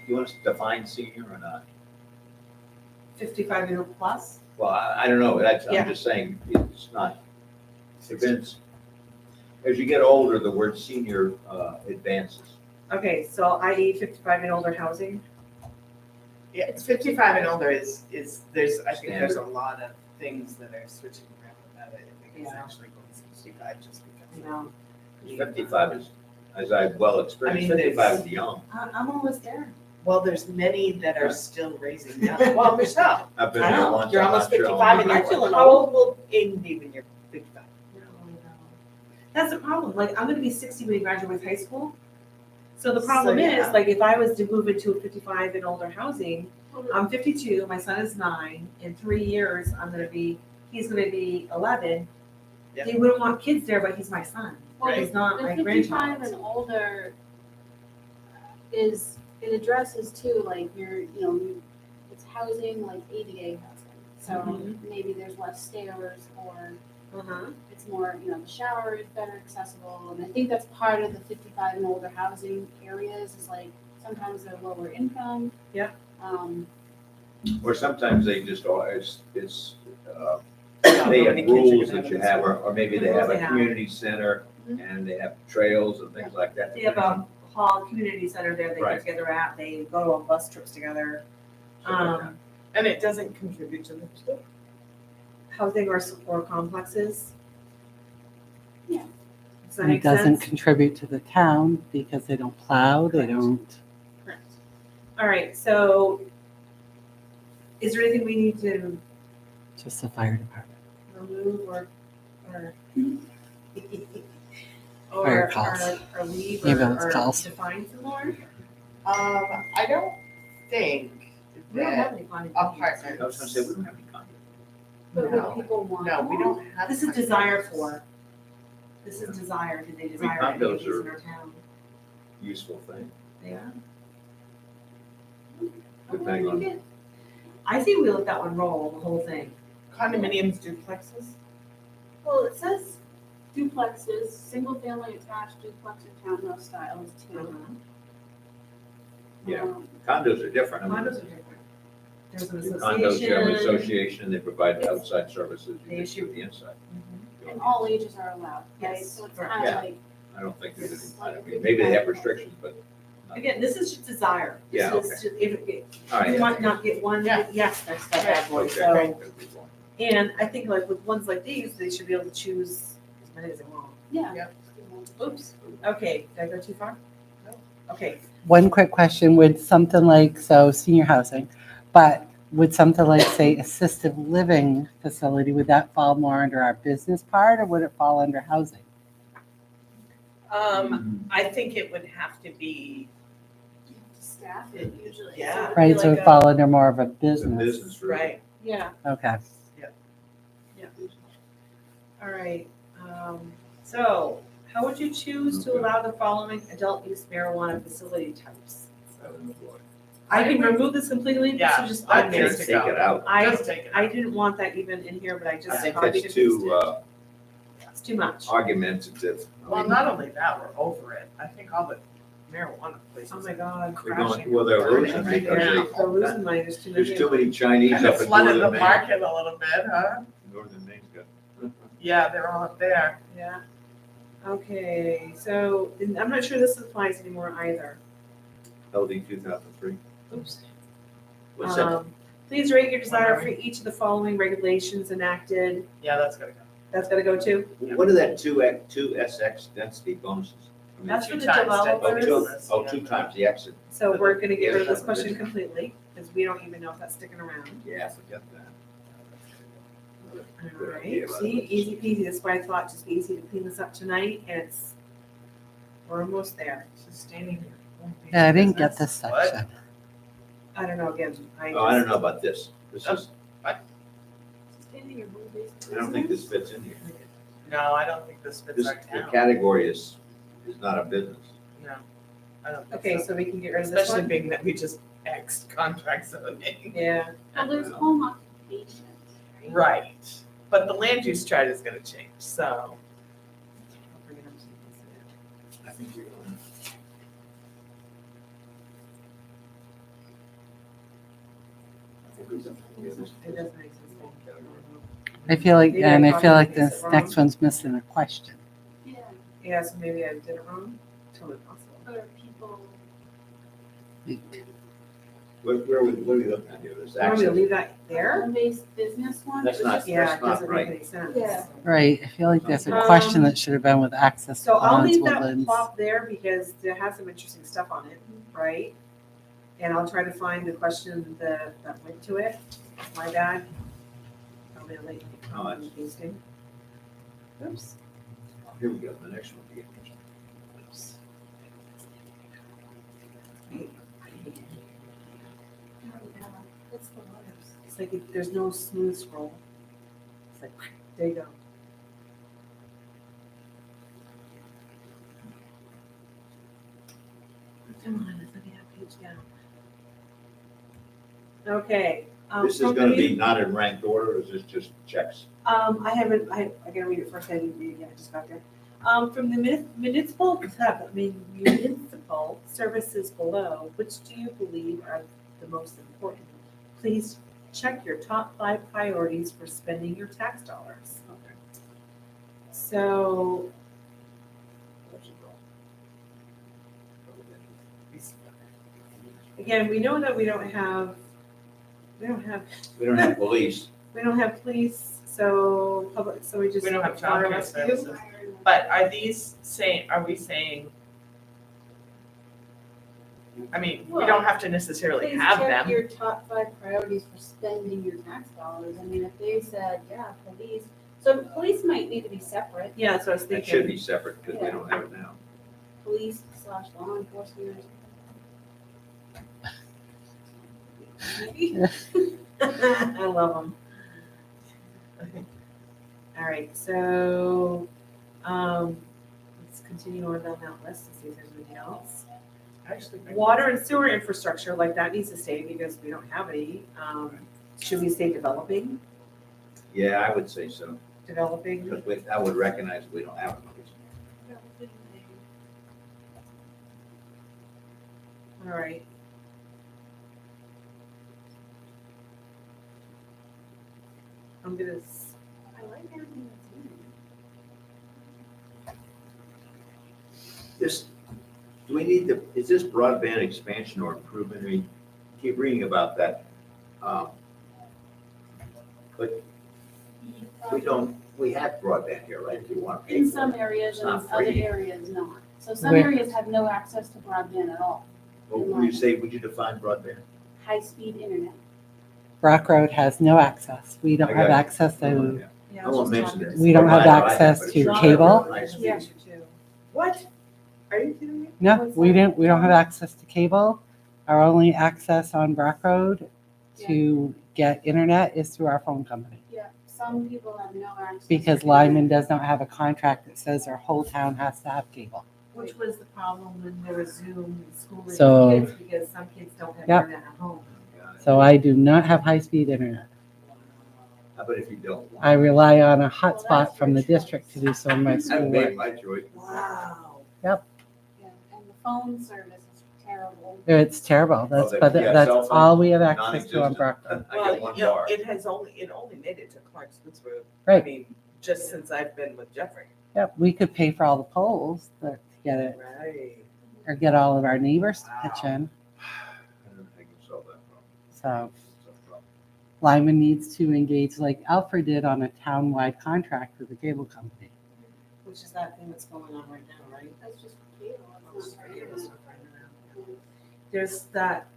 You want us to define senior or not? 55 year plus. Well, I don't know, that's, Yeah. I'm just saying, it's not, depends. As you get older, the word senior advances. Okay, so i.e. 55 and older housing. Yeah, it's 55 and older is, there's, I think there's a Standard. lot of things that are switching around with that. I think it's Yeah. actually going 65 just You because. know, 55 is, as I've well experienced, I mean, 55 is young. I'm almost there. Well, there's many that are still raising young. Well, Michelle, I've been I there know, once, you're I'm almost not sure. 55 and I'm you're, feeling how old. old will Aiden be when you're 55? That's the problem. Like, I'm gonna be 60 when he graduates high school. So the problem So, is, yeah. like, if I was to move into a 55 and older housing, I'm 52, my son is 9. In 3 years, I'm gonna be, he's gonna be 11. Yeah. They wouldn't want kids there, but he's my son. Well, He's not my the 55 grandchild. and older it addresses too, like it's housing, like ADA housing. So Mhm. maybe there's less stairs, or Uh-huh. it's more, the shower is better accessible. And I think that's part of the 55 and older housing areas, is like, sometimes they're lower income. Yeah. Or sometimes they just, How they many have kids you're rules gonna that you in the have, school. or maybe The they rules have they a have. community center Mhm. and they have trails and things like that. They have a hall community center there they Right. get together at. They go on bus trips together. Stuff like that. And it doesn't contribute to the school. Housing or complexes. Yeah. Does that And it make doesn't sense? contribute to the town because they don't plow, they Correct. don't. Correct. All right, so is there anything we need to Just the fire department. remove or Fire calls. or leave Ambulance or calls. define some more? I don't think We don't that have any findings. apartments. I was gonna say, we don't have any condos. But No. would people want No, we more? don't have. This is desire for. This is desire. Did they desire any of condos these are- in our town? Useful thing. They are. Depending on- I think we let that one roll, the whole thing. Condominiums, duplexes. Well, it says duplexes, single-family attached duplex or townhouse style is two. Uh-huh. Yeah. Um, Condos are different. I mean, Condos are different. There's an Condos, you have an association. association, they provide outside services, They you just do issue- the inside. And all ages are allowed, right? Yes, So it's correct. kind of Yeah. like, I don't think there's It's any, I like mean, maybe they have restrictions, but. Again, this is just desire. This Yeah, is just- if All you right. might not get one, Yeah. yes, that's that bad boy, Okay. so. And I think like with ones like these, they should be able to choose as many as they want. yeah. Yep. Oops, okay, did I go too far? No. Okay, One quick question, would something like, so senior housing, but would something like, say, assisted living facility, would that fall more under our business part or would it fall under housing? I think it would have to be, You have to staff it usually. Yeah. it'd be Right, so like it fall under more of a It's a business. business, really. right, yeah, Okay. all right. So how would you choose to allow the following adult use marijuana facility types? I can remove this completely, this Yeah, is just I'd on get there. it Take it out. just take it. I didn't want that even in here, but I I just think probably that's should have used too, it. It's too much. argumentative. Well, not only that, we're over it. I think all the marijuana places. Oh my God. They're going, crashing well, they're and burning losing right because now. They're losing money, there's too many. there's too many Chinese Kind up of in flooded the northern Maine. market a little bit, huh? Northern Maine's got. Yeah, they're all up there. Yeah. Okay, so and I'm not sure this applies anymore either. LD 2003. Oops. What's that? Please rate your desire for each of the following regulations enacted. Yeah, that's gotta go. That's gotta go too. What are that two SX density bonuses? I mean, That's for Two the times that developers. bonus, Oh, yeah. 2 times the exit. So we're gonna get rid of this Yeah. question completely, because we don't even know if that's sticking around. Yeah, forget that. All right, see, easy peasy, that's why I thought just be easy to clean this up tonight, and we're almost there. Sustaining your own Yeah, I didn't get business. this What? section. I don't know, again, Oh, I don't know about this. This is, Sustaining your home-based I don't think this business. fits in here. No, I don't think this fits This, our the town. category is not a business. No, I don't think Okay, so. so we can get rid of this Especially one? being that we just Xed contracts zoning. Yeah, Well, there's home occupations, right? Right, but the land use chart is gonna change, so. I'll bring it up so you can see it. I think you're going. It doesn't make sense. I feel like, Maybe I and I feel like copied and this pasted it next wrong. one's missing a question. Yeah, Yeah, so maybe I did it wrong, totally possible. or people, What are we looking at here? This You want me to access? leave that there? home-based business one? That's It's not- just- Yeah, it That's not doesn't make right. any sense. Yeah. Right, I feel like there's a question Um, that should have been with access to So I'll ponds, leave that woodlands. plot there because it has some interesting stuff on it, right? And I'll try to find the question that went to it. My bad. Probably a late Oh, that's- pasting. Oops. Here we go, the next one. Oops. It's the letters. It's like there's no smooth scroll. like, there you go. Come on, let's look at that page down. Okay. This is from the gonna be muni- not in ranked order, or is this just checks? I haven't, I gotta read it first, I didn't read it yet, I just got there. From the municipal services below, which do you believe are the most important? Please check your top 5 priorities for spending your tax dollars. So, again, we know that we don't have We don't have police. police, so public, so we just. We don't have fire childcare rescue. services. But are we saying, I mean, we don't have to necessarily Please have check them. your top 5 priorities for spending your tax dollars. I mean, if they said, yeah, police, so police might need to be separate, Yeah, that's what I was That thinking. should be separate, because we don't have it now. police/law enforcement. I love them. All right, so, let's continue on down that list and see if there's anything else. Actually, Water and sewer infrastructure, like that needs to stay because we don't have any. Should we say developing, Yeah, I would say so, developing? because I would recognize we don't have it. All right. I'm gonna, I like everything that's in This, do we need to, is this broadband expansion or improvement? I mean, keep reading about that. But we don't, we have broadband here, right, if you want to pay In for some it. areas It's and not other free. areas not. So some Where- areas have no access to broadband at all, What would you say, would you define broadband? high-speed internet. Rock Road has no access. We don't I have got it. access to, yeah. I won't mention it. We don't have Provider I access but it's to not cable. high speed. Yeah. What? Are you kidding me? no, What's we that? don't, we don't have access to cable. Our only access on Rock Road to get internet is through our phone company. Yeah, some people have no access. Because to Lyman does not have a contract that says our whole town has to have cable. Which was the problem when there was Zoom in school with So- kids, because some kids don't have Yep. internet at home. Got it. So I do not have high-speed internet. How about if you don't? want I rely on a that's hotspot from the your district to do some of my it? I made schoolwork. my choice. Wow. Yeah, and the phone service is terrible. It's terrible. That's, Oh, but yeah, that's cell phone, all we have access to on non-existent. Rock Road. I get one you know, bar. it only made it to Clark's Woods Road. I Right. mean, just since I've been with Jeffrey. Yep, we could pay for all the poles to get it, Right. or get all of our neighbors to pitch in. I don't think you solve that problem. So It's a problem. Lyman needs to engage like Alfred did on a town-wide contract with the cable company. Which is that thing that's going on right now, right? That's just cable, it's not internet. There's that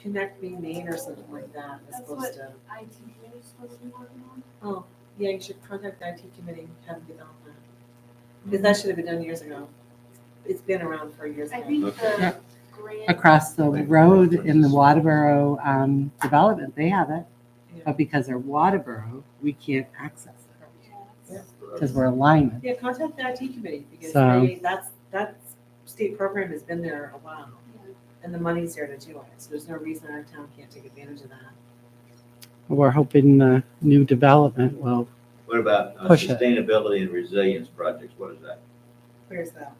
Connect Me Maine or something like that. It's That's supposed to, IT committee's supposed to be working on. oh, yeah, you should contact the IT committee, have them get on that. Because that should have been done years ago. It's been around for years I now. think Okay. the grant. Across the road in the Waterboro development, they have it. Yeah. But because they're Waterboro, we can't access it Yeah. because we're Lyman. Yeah, contact the IT committee because So- that state program has been there a while. Yeah. And the money's there to do it, so there's no reason our town can't take advantage of that. We're hoping the new development will, What about Push it. sustainability and resilience projects? What is that? Where's that?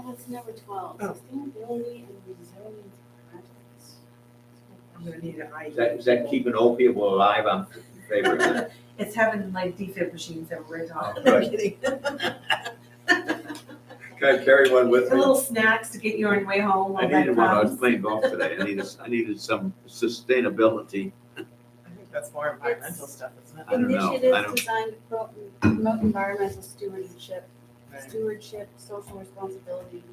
That's number 12, Oh. sustainability and resilience projects. I'm gonna need an Is that keeping old people alive? I'm in favor of that. It's having like defib machines that we're talking. Oh, I'm good. kidding. Can I carry one with me? Little snacks to get you on your way home. I while that needed one. I was comes. playing golf today. I needed some sustainability. I think that's more environmental stuff, isn't it? I don't know. I Initiatives don't- designed to promote environmental stewardship, Right. social responsibility,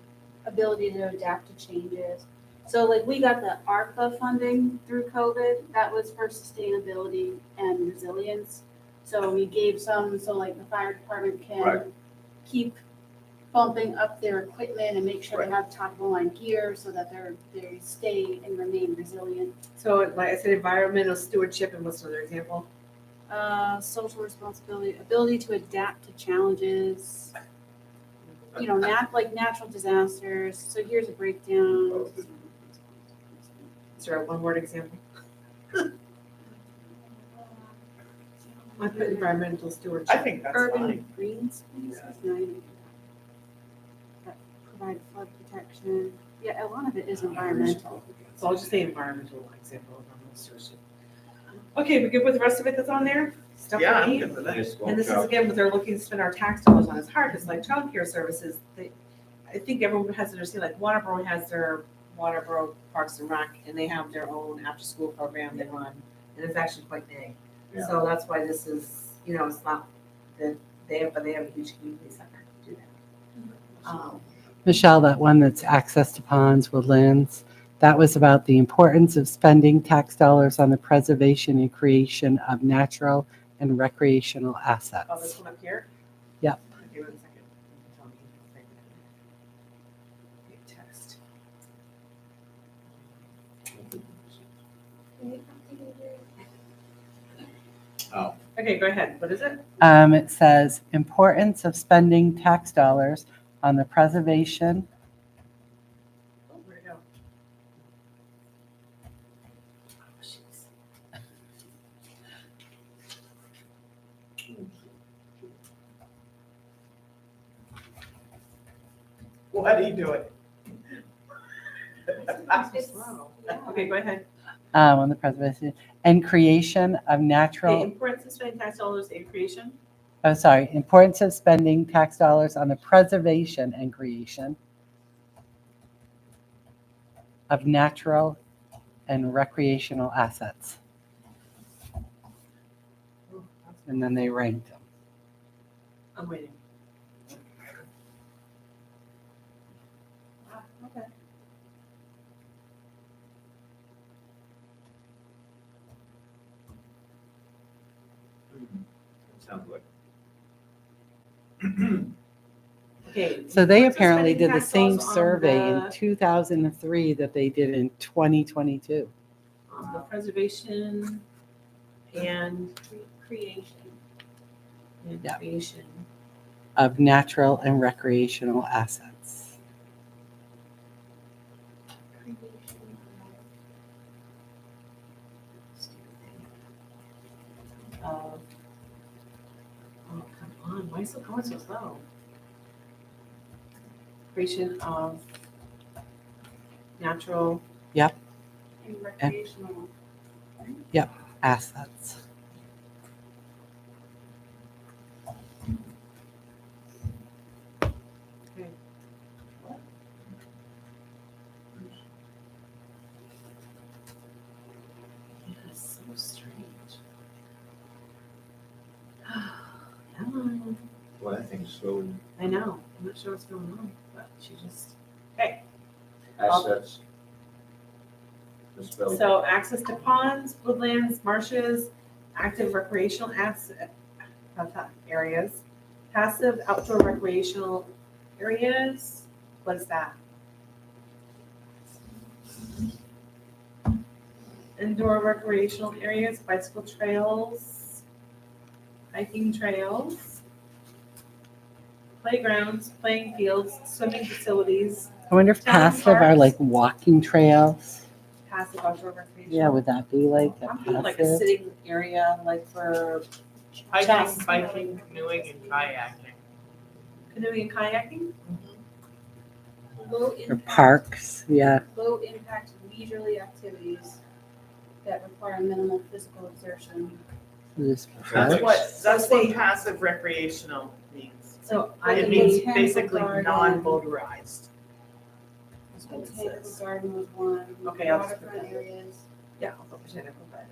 ability to adapt to changes. So like we got the ARPA funding through COVID, that was for sustainability and resilience. So we gave some, so like the fire department Right. can keep bumping up their equipment and make sure they Right. have top of the line gear so that they stay and remain resilient. So like I said, environmental stewardship, and what's another example? social responsibility, ability to adapt to challenges, you know, like natural disasters. So here's a breakdown. Is there a one-word example? I put environmental I stewardship. think that's Urban fine. green spaces, no, I didn't. That provide flood protection. Yeah, a lot of it is environmental. So I'll just say environmental example of environmental stewardship. Okay, we good with the rest of it that's on there? Stuff Yeah, we I'm need? good with it. Just go And this is child- again, what they're looking to spend our tax dollars on. It's hard, it's like childcare services. I think everyone has to understand, like Waterboro has their Waterboro Parks and Rec, and they have their own after-school program they run, and it's actually quite big. Yeah. So that's why this is, you know, it's not that but they have a huge community center to do that. Michelle, that one that's access to ponds, woodlands, that was about the importance of spending tax dollars on the preservation and creation of natural and recreational Oh, this assets. one up here? Yep. Okay, 1 second. Tell me. Okay, text. Oh, Okay, go ahead. What is it? It says importance of spending tax dollars on the preservation. Oh, where'd it go? Oh, jeez. Why do you do it? Slow. Okay, go ahead. On the preservation and creation of Okay, natural, importance of spending tax dollars in creation. oh, sorry, importance of spending tax dollars on the preservation and creation of natural and recreational assets. And then they ranked them. I'm waiting. Okay. sounds good. Okay. So they importance of apparently spending did the tax same dollars on survey in the- 2003 that they did in 2022. On the preservation and Creation. Yeah. creation. Of natural and recreational assets. Oh, come on, why is it going so slow? Creation of natural, And recreational. Assets. okay. That's so strange. Come on. Well, that thing's so I know, I'm not sure what's going on, but she just, assets. Misspelled. so access to ponds, woodlands, marshes, active recreational areas, passive outdoor recreational areas, what is that? Indoor recreational areas, bicycle trails, hiking trails, playgrounds, playing fields, swimming facilities, I wonder if Town passive are parks. like walking trails. passive outdoor recreation. Yeah, would that be like a I'm thinking like a passive? sitting area, like for Hiking, Chess. biking, canoeing, and kayaking. canoeing and kayaking. Low Or impact. parks, yeah. Low impact leisurely activities that require minimal physical exertion. Just That's parks. That's what passive recreational means. So I It Like means botanical basically garden. non-motorized. That's what it Botanical says. garden was one. Okay, I'll just put Waterfront that. areas. yeah, I'll put botanical garden.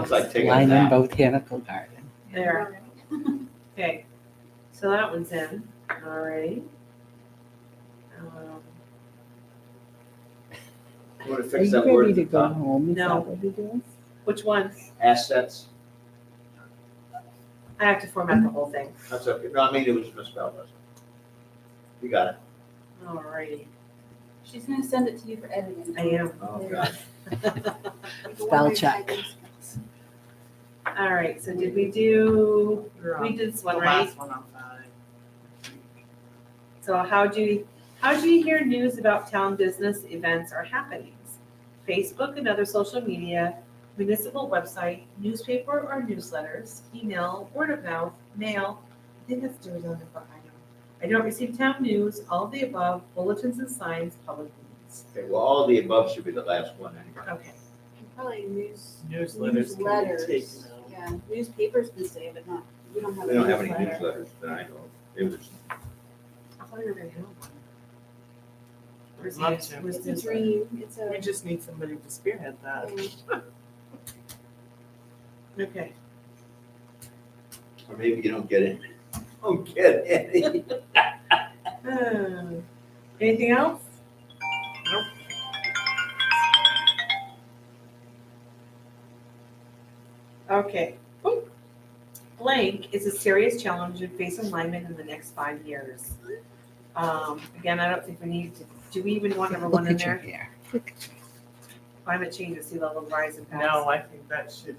It's like taking a Lyman nap. Botanical Garden. There, okay, so that one's in, alright. You want to Are fix you that word ready at to the go top? home? Is No. that what it is? Which one? Assets, I have to format the whole thing, that's okay. No, I mean, it was misspelled. that's all. You got it. alrighty, She's gonna send it to you for editing. I am. Oh, God. You can Spell wonder if check. I did- All right, so did we do, We're we on did this the one, right? last one on 5. So how do you hear news about town business events or happenings? Facebook and other social media, municipal website, newspaper or newsletters, email, word of mouth, mail. I think that's doing on the phone. I don't receive town news, all of the above, bulletins and signs, public meetings. Okay, well, all of the above should be the last one anyway. Okay. Probably Newsletters can be newsletters. taken out. Yeah, newspapers can say, but not, we don't have. We don't have any newsletter. newsletters that I know of. It was, I thought we were gonna have one. Where's Love the- to. where's It's a the- dream, it's We a. just need somebody to spearhead that. Okay. or maybe you don't get it. Don't get any. Anything else? Nope. Okay. Oop. Blank is a serious challenge in facing Lyman in the next 5 years. Again, I don't think we need to, do we even want number one Look in at your there? hair. Climate change and sea level rise and pass. No, I think that should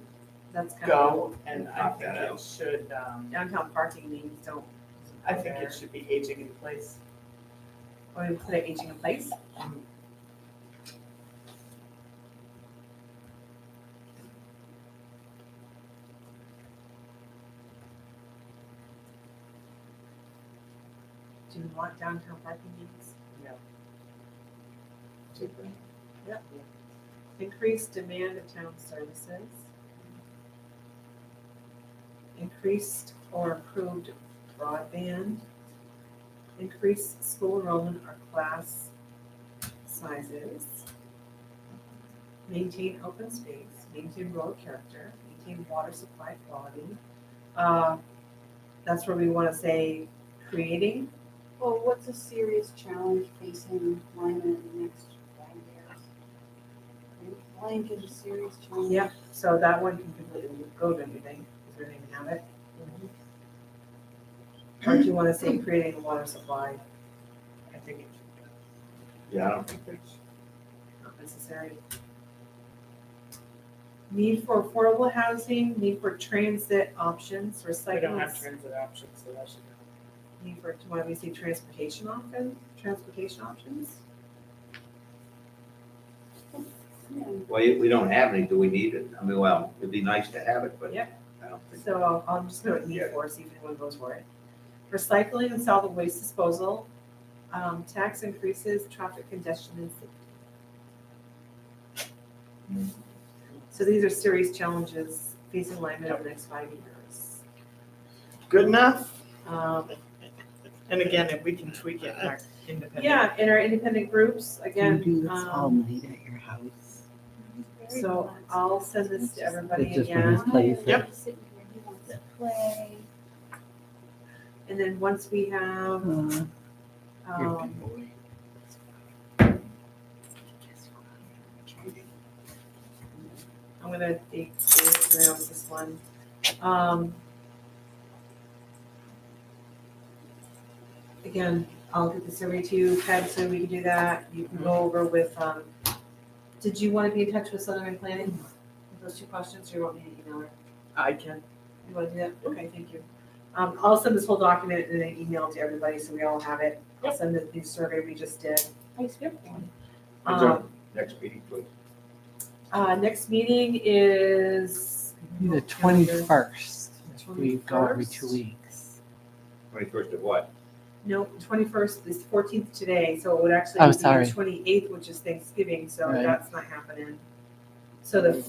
That's kind of, go, and I Knock think that it out. should, downtown parking needs don't. I think it should be aging in place. Or we put it aging in place. Do you want downtown parking needs? Yep. Increased demand of town services. Increased or improved broadband. Increased school enrollment or class sizes. Maintain open space, maintain rural character, maintain water supply quality. That's where we wanna say creating. Well, what's a serious challenge facing Lyman in the next 5 years? Blank is a serious challenge. Yep, so that one can completely go to anything, because we don't even have it. Or do you wanna say creating a water supply, I think it should go. Yeah, I don't think that's, not necessary. Need for affordable housing, need for transit options, We don't have recycling. transit options, so that should go. Need for, do you want me to say transportation options? Yeah. well, we don't have any, do we need it? I mean, well, it'd be nice to have it, but Yep. I don't think. So I'll just go with need for, see if anyone goes for it. Recycling and solid waste disposal, tax increases, traffic congestion and safety. So these are serious challenges facing Lyman over the next 5 years. Good enough? Um, And again, if we can tweak it in our independent. Yeah, in our independent groups, You again, do this all night at your house. Very so relaxed. I'll send this to everybody It's just again. one place. Yep. He's sitting here, he wants to play. And then once we have, You're a um, good boy. I'm gonna take this one. Again, I'll get the survey to you, Peg, so we can do that. You can go over with, did you wanna be in touch with Southern Planning? With those two questions, or you want me to email her? I can. You wanna do that? Okay, thank you. I'll send this whole document in an email to everybody, so we all have it. I'll send the survey we just did. Thanks, good. When's our next meeting, please? Next meeting is. The 21st. We go every 2 21st? weeks. 21st of what? Nope, 21st is 14th today, so it would actually Oh, be sorry. the 28th, which is Thanksgiving, so Right. that's not happening. So is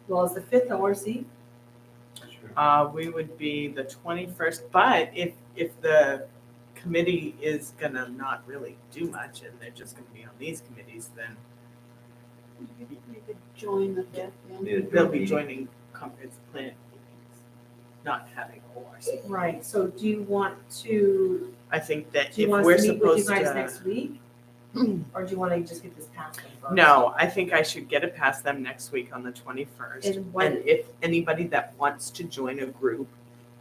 the 5th ORC? We would be the 21st, but if the committee is gonna not really do much and they're just gonna be on these committees, then You could join the fifth, yeah. Need a they'll be meeting. joining comprehensive plan meetings, not having ORC. Right, so do you want to, I think that do you if want we're us to meet with you supposed guys to. next week? Or do you wanna just get this passed them first? No, I think I should get it past them next week on the 21st. And when- And if anybody that wants to join a group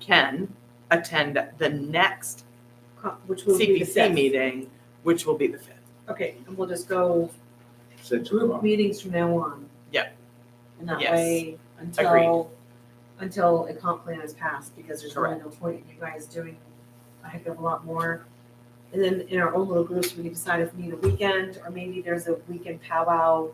can attend the next Which will be the CPC 5th. meeting, which will be the 5th. Okay, and we'll just go 6 group o'clock. meetings from now on. Yep. And that Yes. way, until, until a comp plan is passed, because there's really no point in you guys doing a heck of a lot more. And then in our own little groups, we can decide if we need a weekend, or maybe there's a weekend powwow.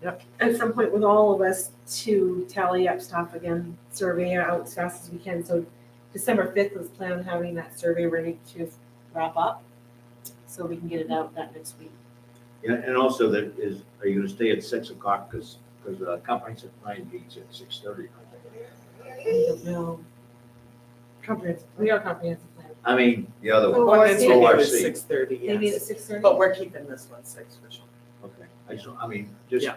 Yep. At some point with all of us to tally up stuff again, survey out as fast as we can. So December 5th, let's plan on having that survey ready to wrap up, so we can get it out that next week. Yeah, and also are you gonna stay at 6 o'clock, because comprehensive plan meets at 6:30? I don't know. Comprehensive, we are comprehensive plan. I mean, the other Oh, one. Ordinance see. review is ORC. 6:30, They meet at yes. 6:30? But we're keeping this one 6 for sure. Okay, I mean, just Yeah.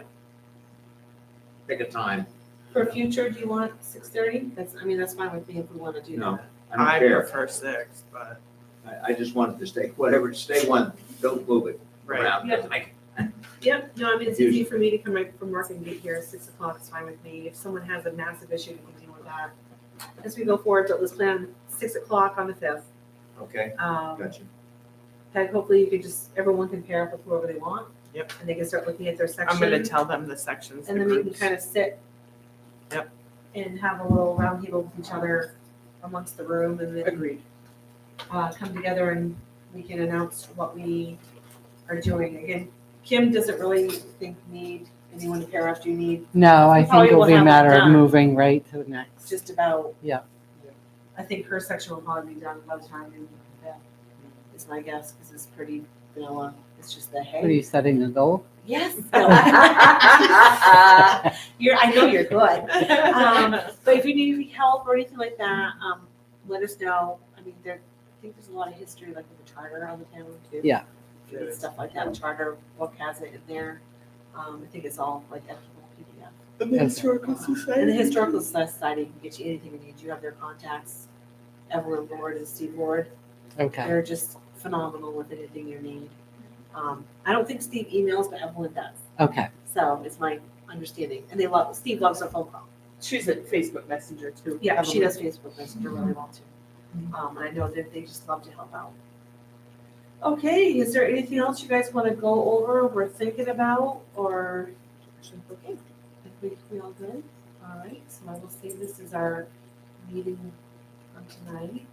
pick a time. For future, do you want 6:30? That's fine with me if we want to do No, that. I don't I care. prefer 6, but, I just wanted to stay, whatever, stay one, don't move it right. around. Yeah. Yep, no, it's easy for me to come right from work and get here at 6 o'clock, it's fine with me. If someone has a massive issue, we can deal with that. As we go forward, but let's plan 6 o'clock on the 5th. Okay, gotcha. Peg, hopefully you could everyone can pair up with whoever they want. Yep. And they can start looking at their section. I'm gonna tell them the sections, the And then we can groups. kind of sit. Yep. And have a little round table with each other amongst the room, and then Agreed. come together and we can announce what we are doing. Again, Kim doesn't really need anyone to pair up. Do you need No, I We probably think it'll will be a have it matter of done. moving right to the next. just about? Yeah. I think her section will probably be done by the time you, is my guess, because it's pretty vanilla. It's just the What are hay. you setting a goal? Yes. I know you're good. But if you need any help or anything like that, let us know. I mean, I think there's a lot of history, like with the charter on the town too. Yeah. And stuff like that. Charter book has it in there. I think it's all like editable PDF. And the Okay. historical society. And the Historical Society can get you anything you need. You have their contacts, Evelyn Ward and Steve Ward. Okay. They're just phenomenal with anything you need. I don't think Steve emails, but Evelyn does. Okay. So it's my understanding. And Steve loves a phone call. She's a Facebook Messenger too. Yeah, she Evelyn. does Facebook Messenger really well too. And I know that they just love to help out. Okay, is there anything else you guys want to go over, we're thinking about, or? Okay, if we all good? All right, so I will say this is our meeting from tonight.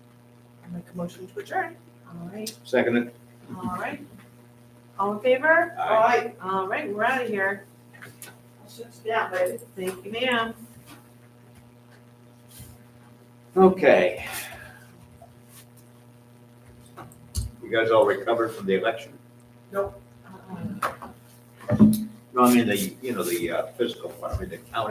I make a motion to adjourn. All right, Second it. all right. All in favor? Aye. All right, we're out of here. Yeah, baby. Thank you, ma'am. Okay. You guys all recovered from the election? Uh-uh. No, I mean, the physical part, I mean, the county.